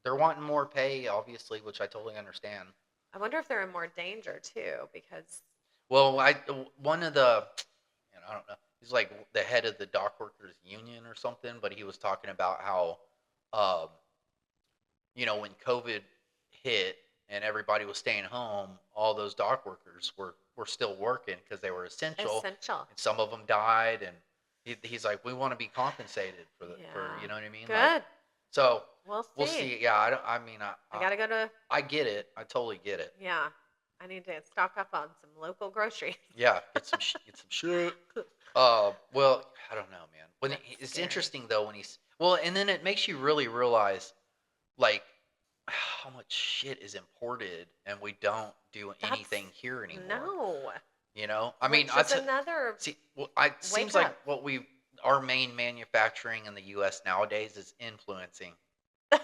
they're wanting more pay, obviously, which I totally understand. I wonder if they're in more danger too, because. Well, one of the, I don't know. He's like the head of the dock workers union or something, but he was talking about how, when COVID hit and everybody was staying home, all those dock workers were still working because they were essential. And some of them died, and he's like, we want to be compensated for you know what I mean? Good. So we'll we'll see. see. Yeah, I don't. I mean, I gotta go to. I get it. I totally get it. Yeah, I need to stock up on some local groceries. Yeah, get some shit. Well, I don't know, man. It's Scary. interesting though when and then it makes you really realize like how much shit is imported and we don't do anything here anymore. No. You know, I mean, just another. See, well, it seems like our main manufacturing in the U.S. nowadays is influencing. I'm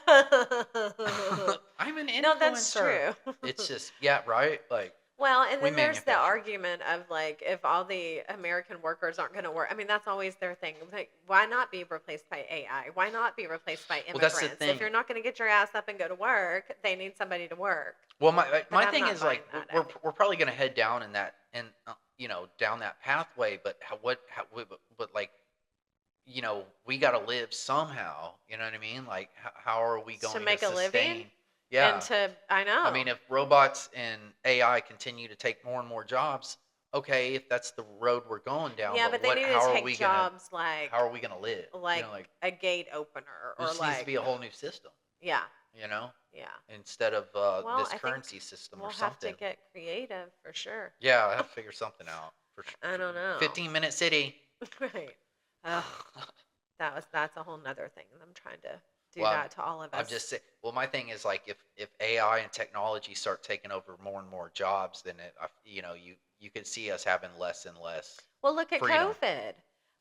an influencer. No, that's true. It's just right, like. Well, and then there's the argument of like if all the American workers aren't going to work. I mean, that's always their thing. Like, why not be replaced by AI? Why not be replaced by immigrants? Well, that's the thing. If you're not going to get your ass up and go to work, they need somebody to work. Well, my thing is like we're probably going to head down in that down that pathway, but but like we got to live somehow. You know what I mean? Like how are we going to make a living? Yeah. And I know. I mean, if robots and AI continue to take more and more jobs, okay, if that's the road we're going down. Yeah, but they need to take jobs like. How are we going to live? Like, a gate opener or this needs to be a whole new system. Yeah. You know. Yeah. Instead of this currency system or something. We'll have to get creative for sure. Yeah, I have to figure something out for sure. I don't know. 15-minute city. Right. That's a whole nother thing. I'm trying to do that to all of us. I'm just saying. Well, my thing is like if AI and technology start taking over more and more jobs, then you could see us having less and less. Well, look at COVID.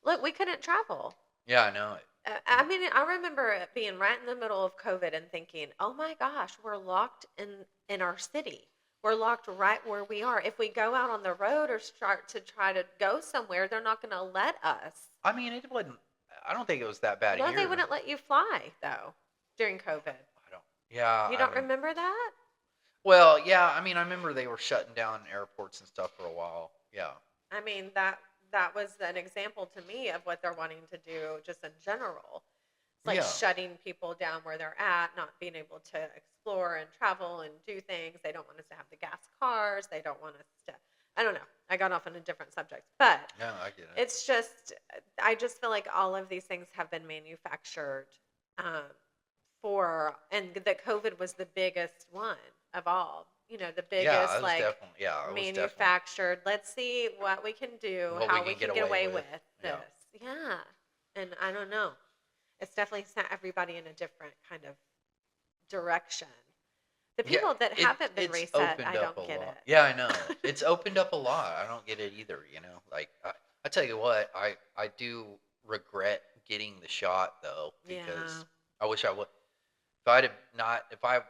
Look, we couldn't travel. Yeah, I know it. I mean, I remember being right in the middle of COVID and thinking, "Oh my gosh, we're locked in our city. We're locked right where we are. If we go out on the road or start to try to go somewhere, they're not going to let us." I mean, it wasn't. I don't think it was that bad. No, they wouldn't let you fly though during COVID. Yeah. You don't remember that? Well, yeah. I mean, I remember they were shutting down airports and stuff for a while. Yeah. I mean, that was an example to me of what they're wanting to do just in general. It's like shutting people down where they're at, not being able to explore and travel and do things. They don't want us to have the gas cars. They don't want us to, I don't know. I got off on a different subject, but yeah, I get it. It's just, I just feel like all of these things have been manufactured and that COVID was the biggest one of all. The biggest manufactured. Let's see what we can do, how we can get away with this. Yeah. And I don't know. It's definitely sent everybody in a different kind of direction. The people that haven't been reset, I don't get it. Yeah, I know. It's opened up a lot. I don't get it either, Like, I tell you what, I do regret getting the shot, though, because I wish I would. If I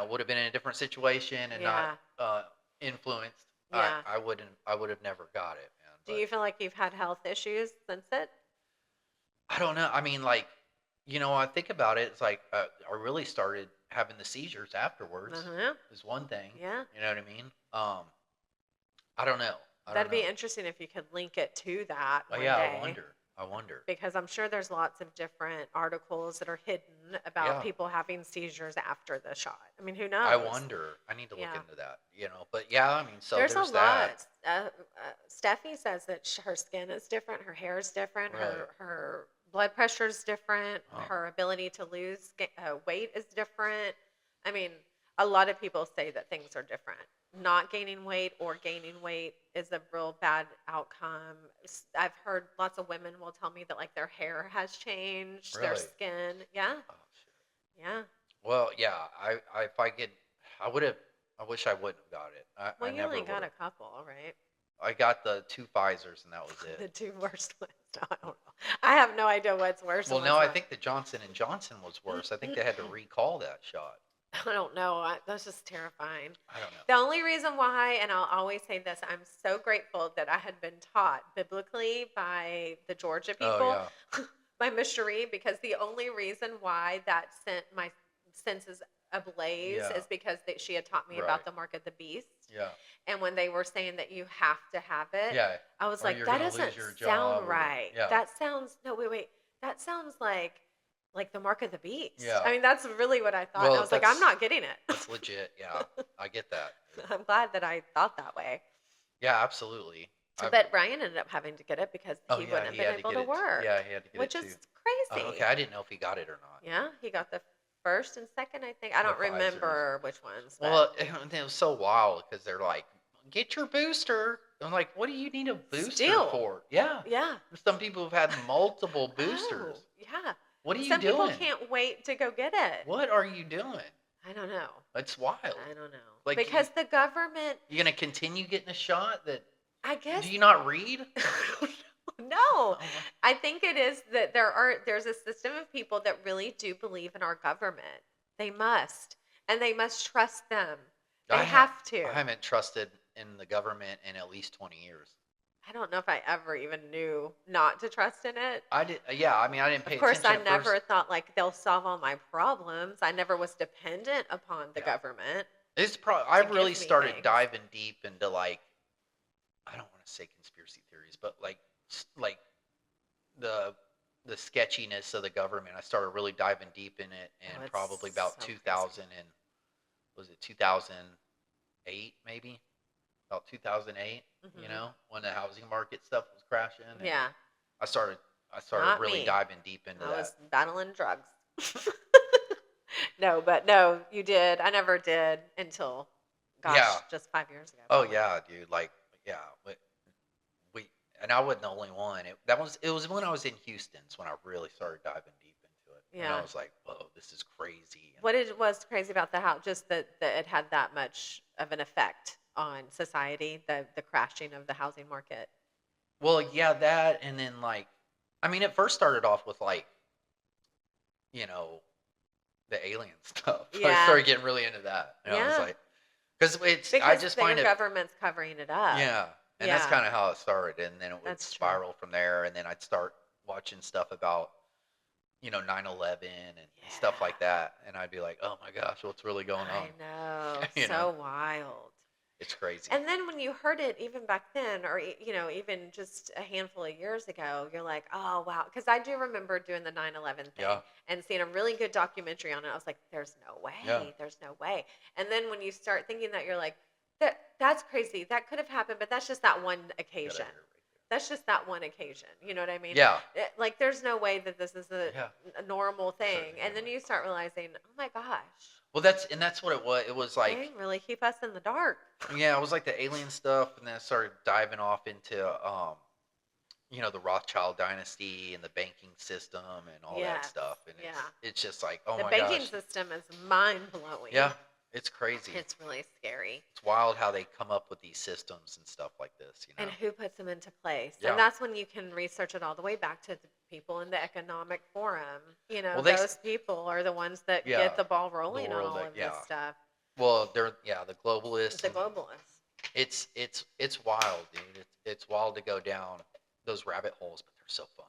would have been in a different situation and not influenced, I would have never got it, man. Do you feel like you've had health issues since it? I don't know. I mean, like, I think about it. It's like I really started having the seizures afterwards. Is one thing. Yeah. You know what I mean? I don't know. That'd be interesting if you could link it to that. Oh, yeah, I wonder. Because I'm sure there's lots of different articles that are hidden about people having seizures after the shot. I mean, who knows? I wonder. I need to look into that. But yeah, I mean, so there's a that. lot. Steffi says that her skin is different, her hair is different, her blood pressure is different, her ability to lose weight is different. I mean, a lot of people say that things are different. Not gaining weight or gaining weight is a real bad outcome. I've heard lots of women will tell me that like their hair has changed, their skin. Yeah. Oh, shit. Yeah. Well, yeah. I wish I wouldn't have got it. Well, you only got a couple, right? I got the 2 Pfizers and that was it. The 2 worst ones. I don't know. I have no idea what's worse. Well, no, I think the Johnson & Johnson was worse. I think they had to recall that shot. I don't know. That's just terrifying. I don't know. The only reason why, and I'll always say this, I'm so grateful that I had been taught biblically by the Georgia people, by Miss Cherie, because the only reason why that sent my senses ablaze is because she had taught me about the mark of the beast. Yeah. And when they were saying that you have to have it, I was like, that doesn't sound right. That sounds, no, wait. That sounds like the mark of the beast. Yeah. I mean, that's really what I thought. Well, and I was like, I'm not getting it. That's legit. Yeah. I get that. I'm glad that I thought that way. Yeah, absolutely. But Ryan ended up having to get it because he wouldn't have been able to work. Yeah, he had to get it too. Which is crazy. Okay, I didn't know if he got it or not. Yeah, he got the first and second, I think. I don't remember which ones. Well, it was so wild because they're like, get your booster. I'm like, what do you need a booster for? Yeah. Yeah. Some people have had multiple boosters. Yeah. What are you doing? Some people can't wait to go get it. What are you doing? I don't know. It's wild. I don't know. Like, because the government... You're going to continue getting a shot that... I guess... Do you not read? No. I think it is that there's a system of people that really do believe in our government. They must. And they must trust them. They have to. I haven't trusted in the government in at least 20 years. I don't know if I ever even knew not to trust in it. I did. Yeah, I mean, I didn't pay attention. Of course, I never thought like they'll solve all my problems. I never was dependent upon the government. It's I really started diving deep into like, I don't want to say conspiracy theories, but like the sketchiness of the government. I started really diving deep in it, and probably about 2000 and was it 2008 maybe? About 2008, you know, when the housing market stuff was crashing. Yeah. I started really diving deep into that. I was battling drugs. No, you did. I never did until, just 5 years ago. Oh yeah, dude. Like, yeah, and I wasn't the only one. It was when I was in Houston's when I really started diving deep into it. Yeah. And I was like, whoa, this is crazy. What was crazy about the house? Just that it had that much of an effect on society, the crashing of the housing market. Well, yeah, that, and then like, I mean, it first started off with like, you know, the alien stuff. Yeah. I started getting really into that. And I was like, because I just find government's covering it up. Yeah. And that's kind of how it started. And then it would spiral from there. And then I'd start watching stuff about, you know, 9/11 and stuff like that. And I'd be like, oh my gosh, what's really going on? I know. So wild. It's crazy. And then when you heard it, even back then, or, you know, even just a handful of years ago, you're like, oh, wow. Because I do remember doing the 9/11 thing and seeing a really good documentary on it. I was like, there's no way. Yeah. There's no way. And then when you start thinking that, you're like, that's crazy. That could have happened, but that's just that one occasion. That's just that one occasion. You know what I mean? Yeah. Like, there's no way that this is a normal thing. And then you start realizing, oh, my gosh. Well, that's what it was. It was like, they really keep us in the dark. Yeah, it was like the alien stuff, and then I started diving off into, you know, the Rothschild dynasty and the banking system and all that stuff. And it's just like, oh my gosh. The banking system is mind blowing. Yeah, it's crazy. It's really scary. It's wild how they come up with these systems and stuff like this, you know. And who puts them into place. Yeah. And that's when you can research it all the way back to the people in the Economic Forum. You know, those people are the ones that get the ball rolling on all of this stuff. Well, they're the globalists. The globalists. It's wild, dude. It's wild to go down those rabbit holes, but they're so fun.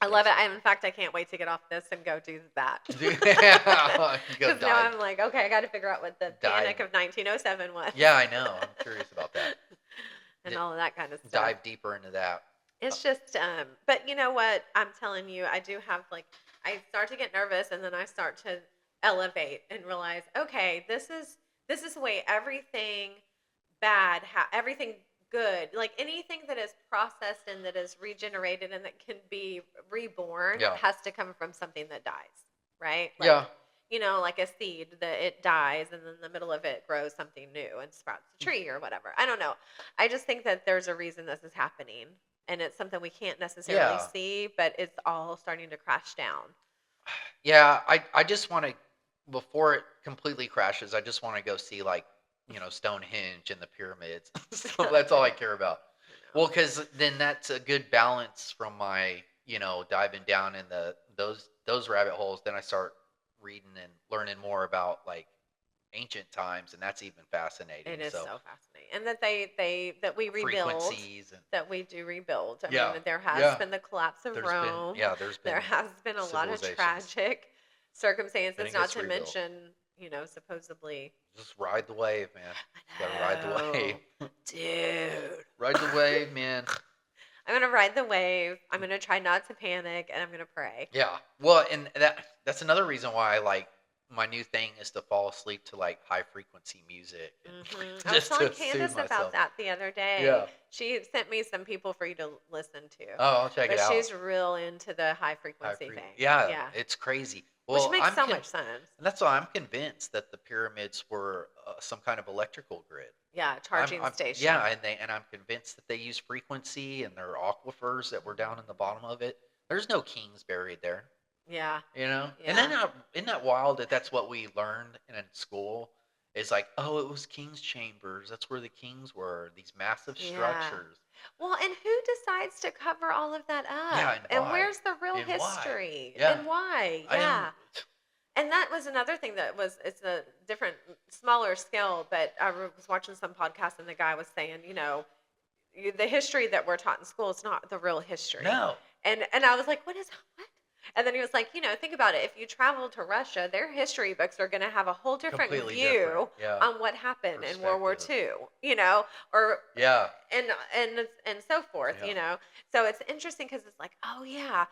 I love it. In fact, I can't wait to get off this and go do that. Because now I'm like, okay, I got to figure out what the Panic of 1907 was. Yeah, I know. I'm curious about that. And all of that kind of stuff. Dive deeper into that. It's just, but you know what? I'm telling you, I do have I start to get nervous, and then I start to elevate and realize, okay, this is the way everything bad, everything good, like anything that is processed and that is regenerated and that can be reborn has to come from something that dies, right? Like, you know, like a seed that it dies and then in the middle of it grows something new and sprouts a tree or whatever. I don't know. I just think that there's a reason this is happening, and it's something we can't necessarily see, but it's all starting to crash down. Yeah, I just want to, before it completely crashes, I just want to go see, like, you know, Stonehenge and the pyramids. So that's all I care about. Well, because then that's a good balance from my, you know, diving down in those rabbit holes. Then I start reading and learning more about like ancient times, and that's even fascinating. It is so fascinating, and that that we rebuild, that we do rebuild. I mean, there has been the collapse of Rome. There has been a lot of tragic circumstances, not to mention, you know, supposedly. Just ride the wave, man. Gotta ride the wave. Dude. Ride the wave, man. I'm going to ride the wave. I'm going to try not to panic, and I'm going to pray. Yeah. Well, and that's another reason why I like my new thing is to fall asleep to like high frequency music, I was just telling to soothe Candace about myself. that the other day. Yeah. She sent me some people for you to listen to, Oh, I'll check it but out. she's real into the high frequency thing. Yeah, Yeah, it's crazy. which Well, makes so much sense. and that's why I'm convinced that the pyramids were some kind of electrical grid. Yeah, charging station. Yeah, and I'm convinced that they use frequency and there are aquifers that were down in the bottom of it. There's no kings buried there. Yeah. You know, and Yeah. then isn't that wild that that's what we learned in school? It's like, oh, it was king's chambers. That's where the kings were. These massive structures. Well, and who decides to cover all of that up? Yeah, and why? Where's the real And why? history? Yeah. And why? I Yeah. don't. And that was another thing it's a different, smaller scale, but I was watching some podcast and the guy was saying, the history that we're taught in school is not the real history. No. And I was like, what? And then he was like, think about it. If you travel to Russia, their history books are going to have a whole different Completely view different. Yeah. on what happened in World War II, or Yeah. and so forth, Yeah. So it's interesting because it's like, oh yeah,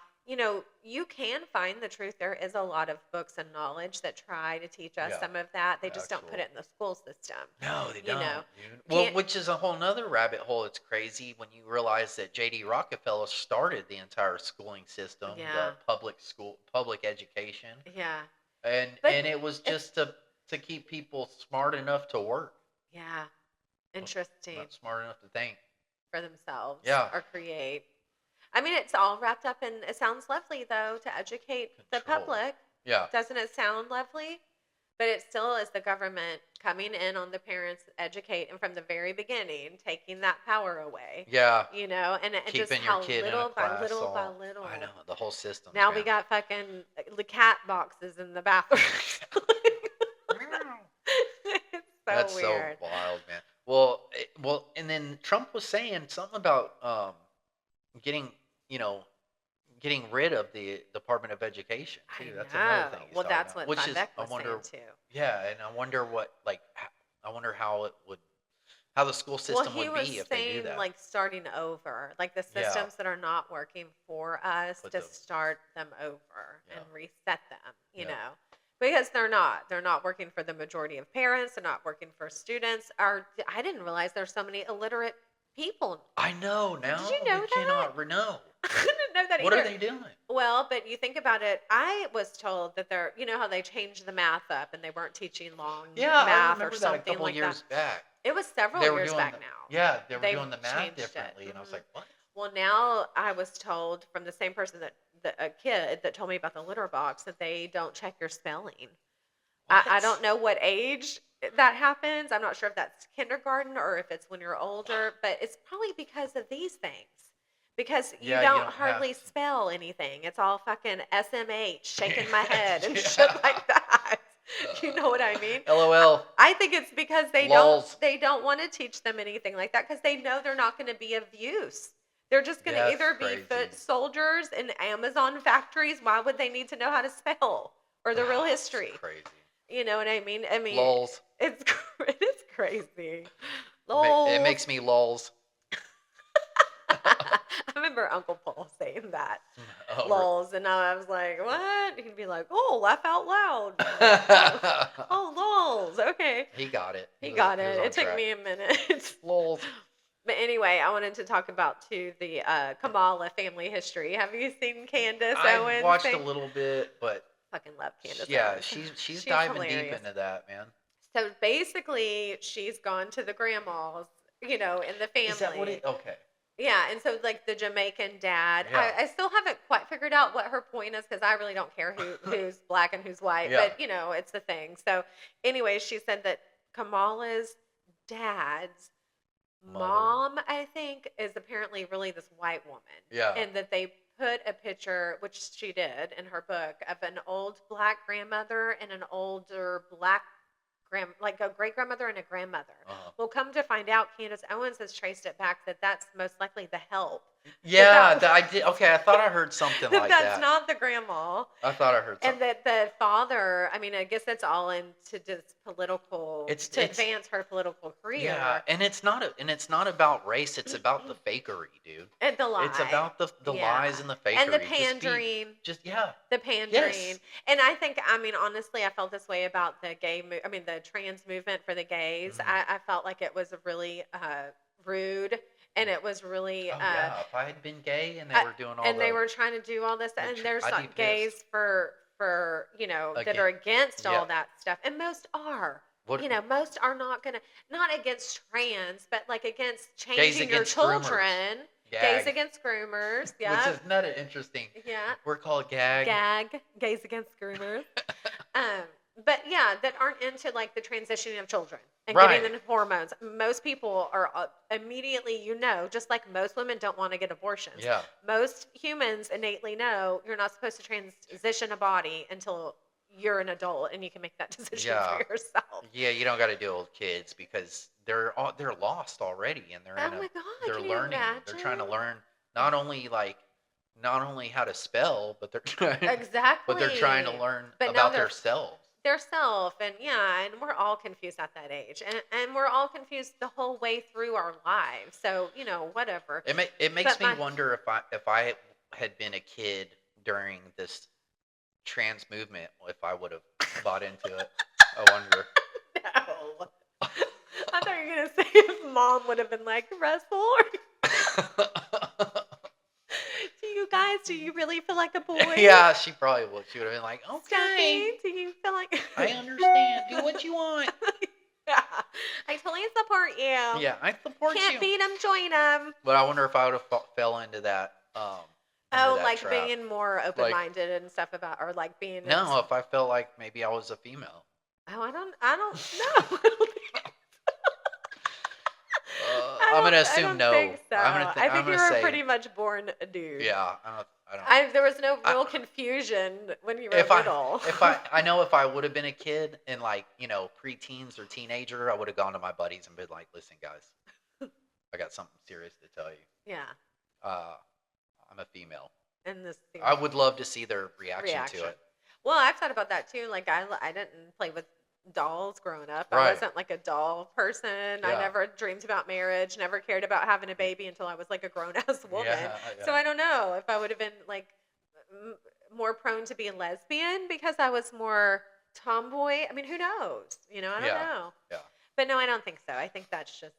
you can find the truth. There is a lot of books and knowledge that try to teach us some of that. They just don't put it in the school system. No, they don't. Well, which is a whole nother rabbit hole. It's crazy when you realize that J.D. Rockefeller started the entire schooling system, the public education. Yeah. And it was just to keep people smart enough to work. Yeah. Interesting. Not smart enough to think for themselves. Yeah. Or create. I mean, it's all wrapped up in, it sounds lovely, though, to educate the public. Yeah. Doesn't it sound lovely? But it still is the government coming in on the parents, educate, and from the very beginning, taking that power away. Yeah. And it keeping just your how kid little in a class by little by little. I know, the whole system. Now we got fucking the cat boxes in the bathroom. It's That's weird. So wild, man. Well, and then Trump was saying something about getting rid of the Department of Education too. That's another thing. Well, that's what Steinbeck was saying too. Yeah, and I wonder how the school system would be if they do that. Like starting over, like the systems that are not working for us, start them over and reset them. You know. Because they're not working for the majority of parents. They're not working for students. I didn't realize there's so many illiterate people. I know now. Did you know that? Cannot know. I didn't know that either. What are they doing? Well, but you think about it. I was told that how they changed the math up and they weren't teaching long math or something that a couple like years back. It was several years back now. Yeah, they were doing the math differently, and I was like, what? Well, now I was told from the same person a kid that told me about the litter box that they don't check your spelling. I don't know what age that happens. I'm not sure if that's kindergarten or if it's when you're older, but it's probably because of these things. Because you don't hardly spell anything. It's all fucking SMH, shaking my head and shit like that. You know what I mean? LOL. I think it's because they don't want to teach them anything like that because they know they're not going to be of use. They're just going to either be foot soldiers in Amazon factories. Why would they need to know how to spell or the real history? That's crazy. You know what I mean? Lols. It's crazy. Lols. It makes me lols. I remember Uncle Paul saying that. Lols. And I was like, what? He'd be like, oh, laugh out loud. Oh, lols. Okay. He got it. He got it. It took me a minute. Lols. But anyway, I wanted to talk about, too, the Kamala family history. Have you seen Candace Owens? I watched a little bit, but... Fucking love Candace Owens. Yeah, she's diving deep into that, man. So basically, she's gone to the grandmas, in the family. Is that what okay. Yeah, and so like the Jamaican dad, I still haven't quite figured out what her point is because I really don't care who's black and who's white, but it's the thing. So anyway, she said that Kamala's dad's mom, I think, is apparently really this white woman. Yeah. And that they put a picture, which she did in her book, of an old black grandmother and an older black like a great-grandmother and a grandmother. Well, come to find out, Candace Owens has traced it back that that's most likely the help Yeah, I did. Okay, I thought I heard something like that's that. not the grandma. I thought I heard And something. that the father, I mean, I guess that's all into just political, to advance her political career. Yeah, and it's not about race. It's about the fakery, dude. And the lie. It's about the lies and the fakery. And the pandering. The pandering. Yes. And I think, I mean, honestly, I felt this way about the the trans movement for the gays. I felt like it was really rude. And it was really. If I had been gay and they were doing all they were trying to do all this, and there's like gays for that are against all that stuff, and most are. Most are not against trans, but like against changing your children. Gays against groomers. Yeah. Which is not interesting. Yeah. We're called gag. Gays against groomers. But yeah, that aren't into like the transitioning of children and giving them hormones. Most people are immediately, just like most women don't want to get abortions. Yeah. Most humans innately know you're not supposed to transition a body until you're an adult and you can make that decision for yourself. Yeah, you don't got to deal with kids because they're lost already, and they're they're learning. They're trying to learn not only how to spell, but they're trying but they're trying to learn about themselves. And we're all confused at that age, and we're all confused the whole way through our lives. So whatever. It makes me wonder if I had been a kid during this trans movement, if I would have bought into it. I wonder. No. I thought you were gonna say if mom would have been like, Russell, do you really feel like a boy? Yeah, she probably would. She would have been like, okay. Stephanie, do you feel like I understand. Do what you want. Yeah. I totally support you. Yeah, I support you. Can't beat them, join them. But I wonder if I would have fell into that. Like trap. being more open-minded and stuff about, or like being. No, if I felt like maybe I was a female. Oh, I don't know. I'm gonna assume no. Think so. I think you were pretty much born a dude. Yeah, I don't. There was no real confusion when you were little. I know if I would have been a kid and preteens or teenager, I would have gone to my buddies and been like, "Listen, guys, I got something serious to tell you." Yeah. I'm a female. And I would love to see their reaction to it. Well, I've thought about that too. Like I didn't play with dolls growing up. Right. I wasn't like a doll person. Yeah. I never dreamed about marriage, never cared about having a baby until I was like a grown-ass woman. Yeah. So I don't know if I would have been like more prone to be a lesbian because I was more tomboy. I mean, who knows? I don't know. Yeah. But no, I don't think so. I think that's just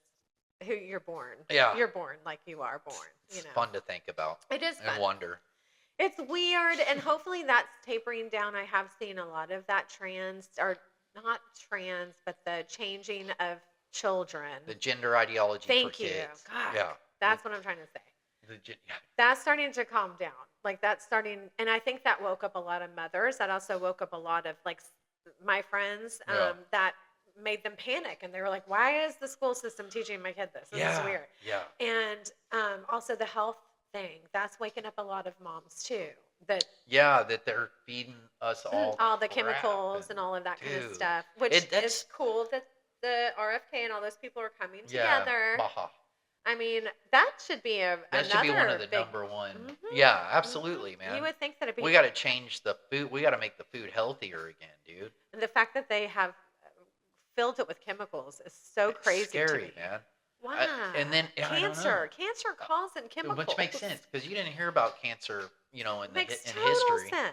who you're born. Yeah. You're born like you are born. It's fun to think about. It is fun. And wonder. It's weird, and hopefully that's tapering down. I have seen a lot of that not trans, but the changing of children. The gender ideology for kids. Thank you. God, yeah. That's what I'm trying to say. That's starting to calm down. Like that's starting, and I think that woke up a lot of mothers. That also woke up a lot of like my friends that made them panic, and they were like, "Why is the school system teaching my kid this? This is weird." Yeah. And also the health thing. That's waking up a lot of moms too. That they're feeding us all the chemicals and all of that kind of stuff, which is cool that the RFK and all those people are coming together. Baja. I mean, that should be should be one of the number one. Mm-hmm. Yeah, absolutely, man. You would think that it'd be. We got to change the food. We got to make the food healthier again, dude. And the fact that they have filled it with chemicals is so crazy. Scary, to me. Man. Wow. And then cancer causing chemicals, which makes sense because you didn't hear about cancer, in history. Sense.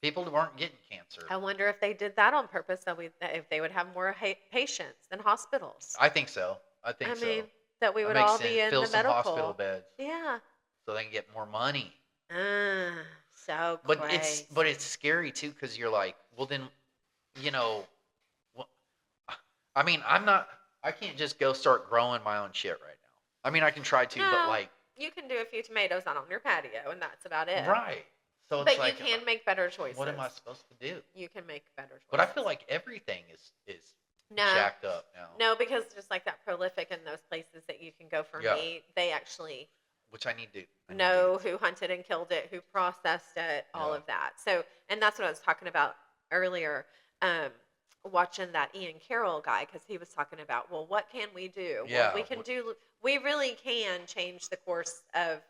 People weren't getting cancer. I wonder if they did that on purpose, so if they would have more patients in hospitals. I think so. I mean, that we would all be in Fill the some medical hospital beds. Yeah. So they can get more money. So crazy. But it's scary too because you're like, well then, I mean, I can't just go start growing my own shit right now. I mean, I can try to, but like you can do a few tomatoes on your patio, and that's about it. Right. So it's you can make better choices. What am I supposed to do? You can make better choices. But I feel like everything is jacked up now. No, because just like that prolific in those places that you can go for meat, they actually which I need to know who hunted and killed it, who processed it, all of that. So, and that's what I was talking about earlier. Watching that Ian Carroll guy because he was talking about, well, what can we do? Yeah, well, we really can change the course of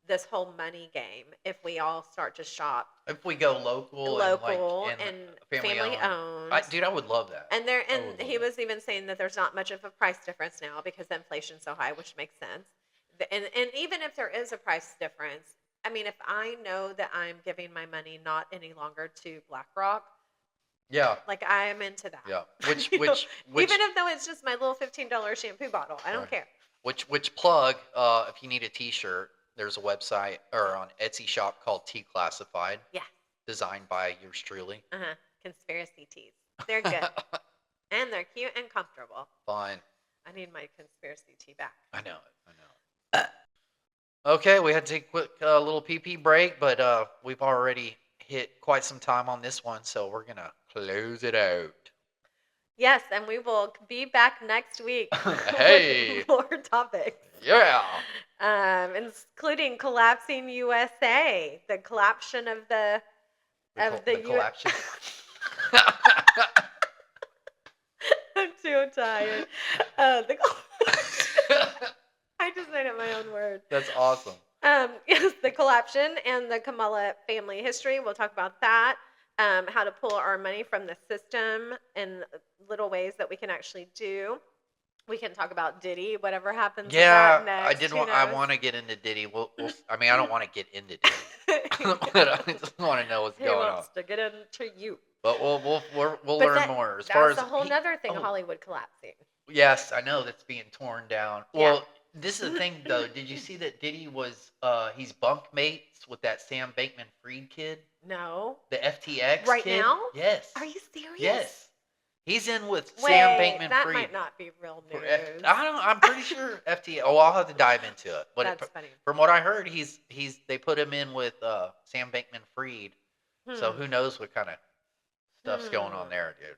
this whole money game if we all start to shop. If we go local and family owned. Dude, I would love that. And he was even saying that there's not much of a price difference now because inflation's so high, which makes sense. And even if there is a price difference, I mean, if I know that I'm giving my money not any longer to BlackRock, yeah, like I am into that. Yeah, which even if though it's just my little $15 shampoo bottle, I don't care. Which plug? If you need a T-shirt, there's a website or on Etsy shop called T Classified. Yeah. Designed by yours truly. Conspiracy tees. They're good. And they're cute and comfortable. Fine. I need my conspiracy tee back. I know it. Okay, we had to take a quick little pee break, but we've already hit quite some time on this one, so we're going to close it out. Yes, and we will be back next week with more topics. Yeah. Including collapsing USA, the collapsion of the collapsion. I'm too tired. I just made up my own word. That's awesome. Yes, the collapsion and the Kamala family history. We'll talk about that. How to pull our money from the system in little ways that we can actually do. We can talk about Diddy, whatever happens. Yeah, with that next. I want to get into Diddy. I mean, I don't want to get into Diddy, but I just want to know what's going on. He wants to get into you. But we'll learn more. That's a whole other thing. Hollywood collapsing. Yes, I know that's being torn down. Yeah. Well, this is the thing though. Did you see that Diddy was he's bunk mates with that Sam Bankman-Fried kid? No. The FTX right kid? now? Yes. Are you serious? Yes. He's in with Sam Bankman-Fried. That might not be real news. I'm pretty sure FTX. Oh, I'll have to dive into it. But that's funny. From what I heard, they put him in with Sam Bankman-Fried. So who knows what kind of stuff's going on there, dude.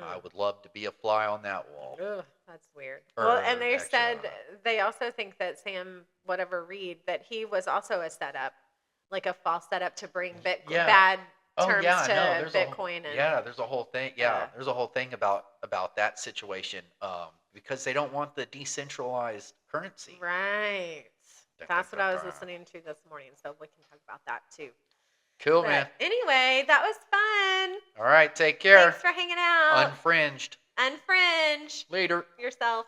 I would love to be a fly on that wall. Ugh, that's weird. And they said they also think that Sam, whatever Reed, that he was also a setup, like a false setup to bring bad terms to Bitcoin. There's a whole thing. There's a whole thing about that situation because they don't want the decentralized currency. Right. That's what I was listening to this morning, so we can talk about that too. Cool, man. Anyway, that was fun. All right, take care. Thanks for hanging out. Unfringed. Unfringe. Later. Yourself.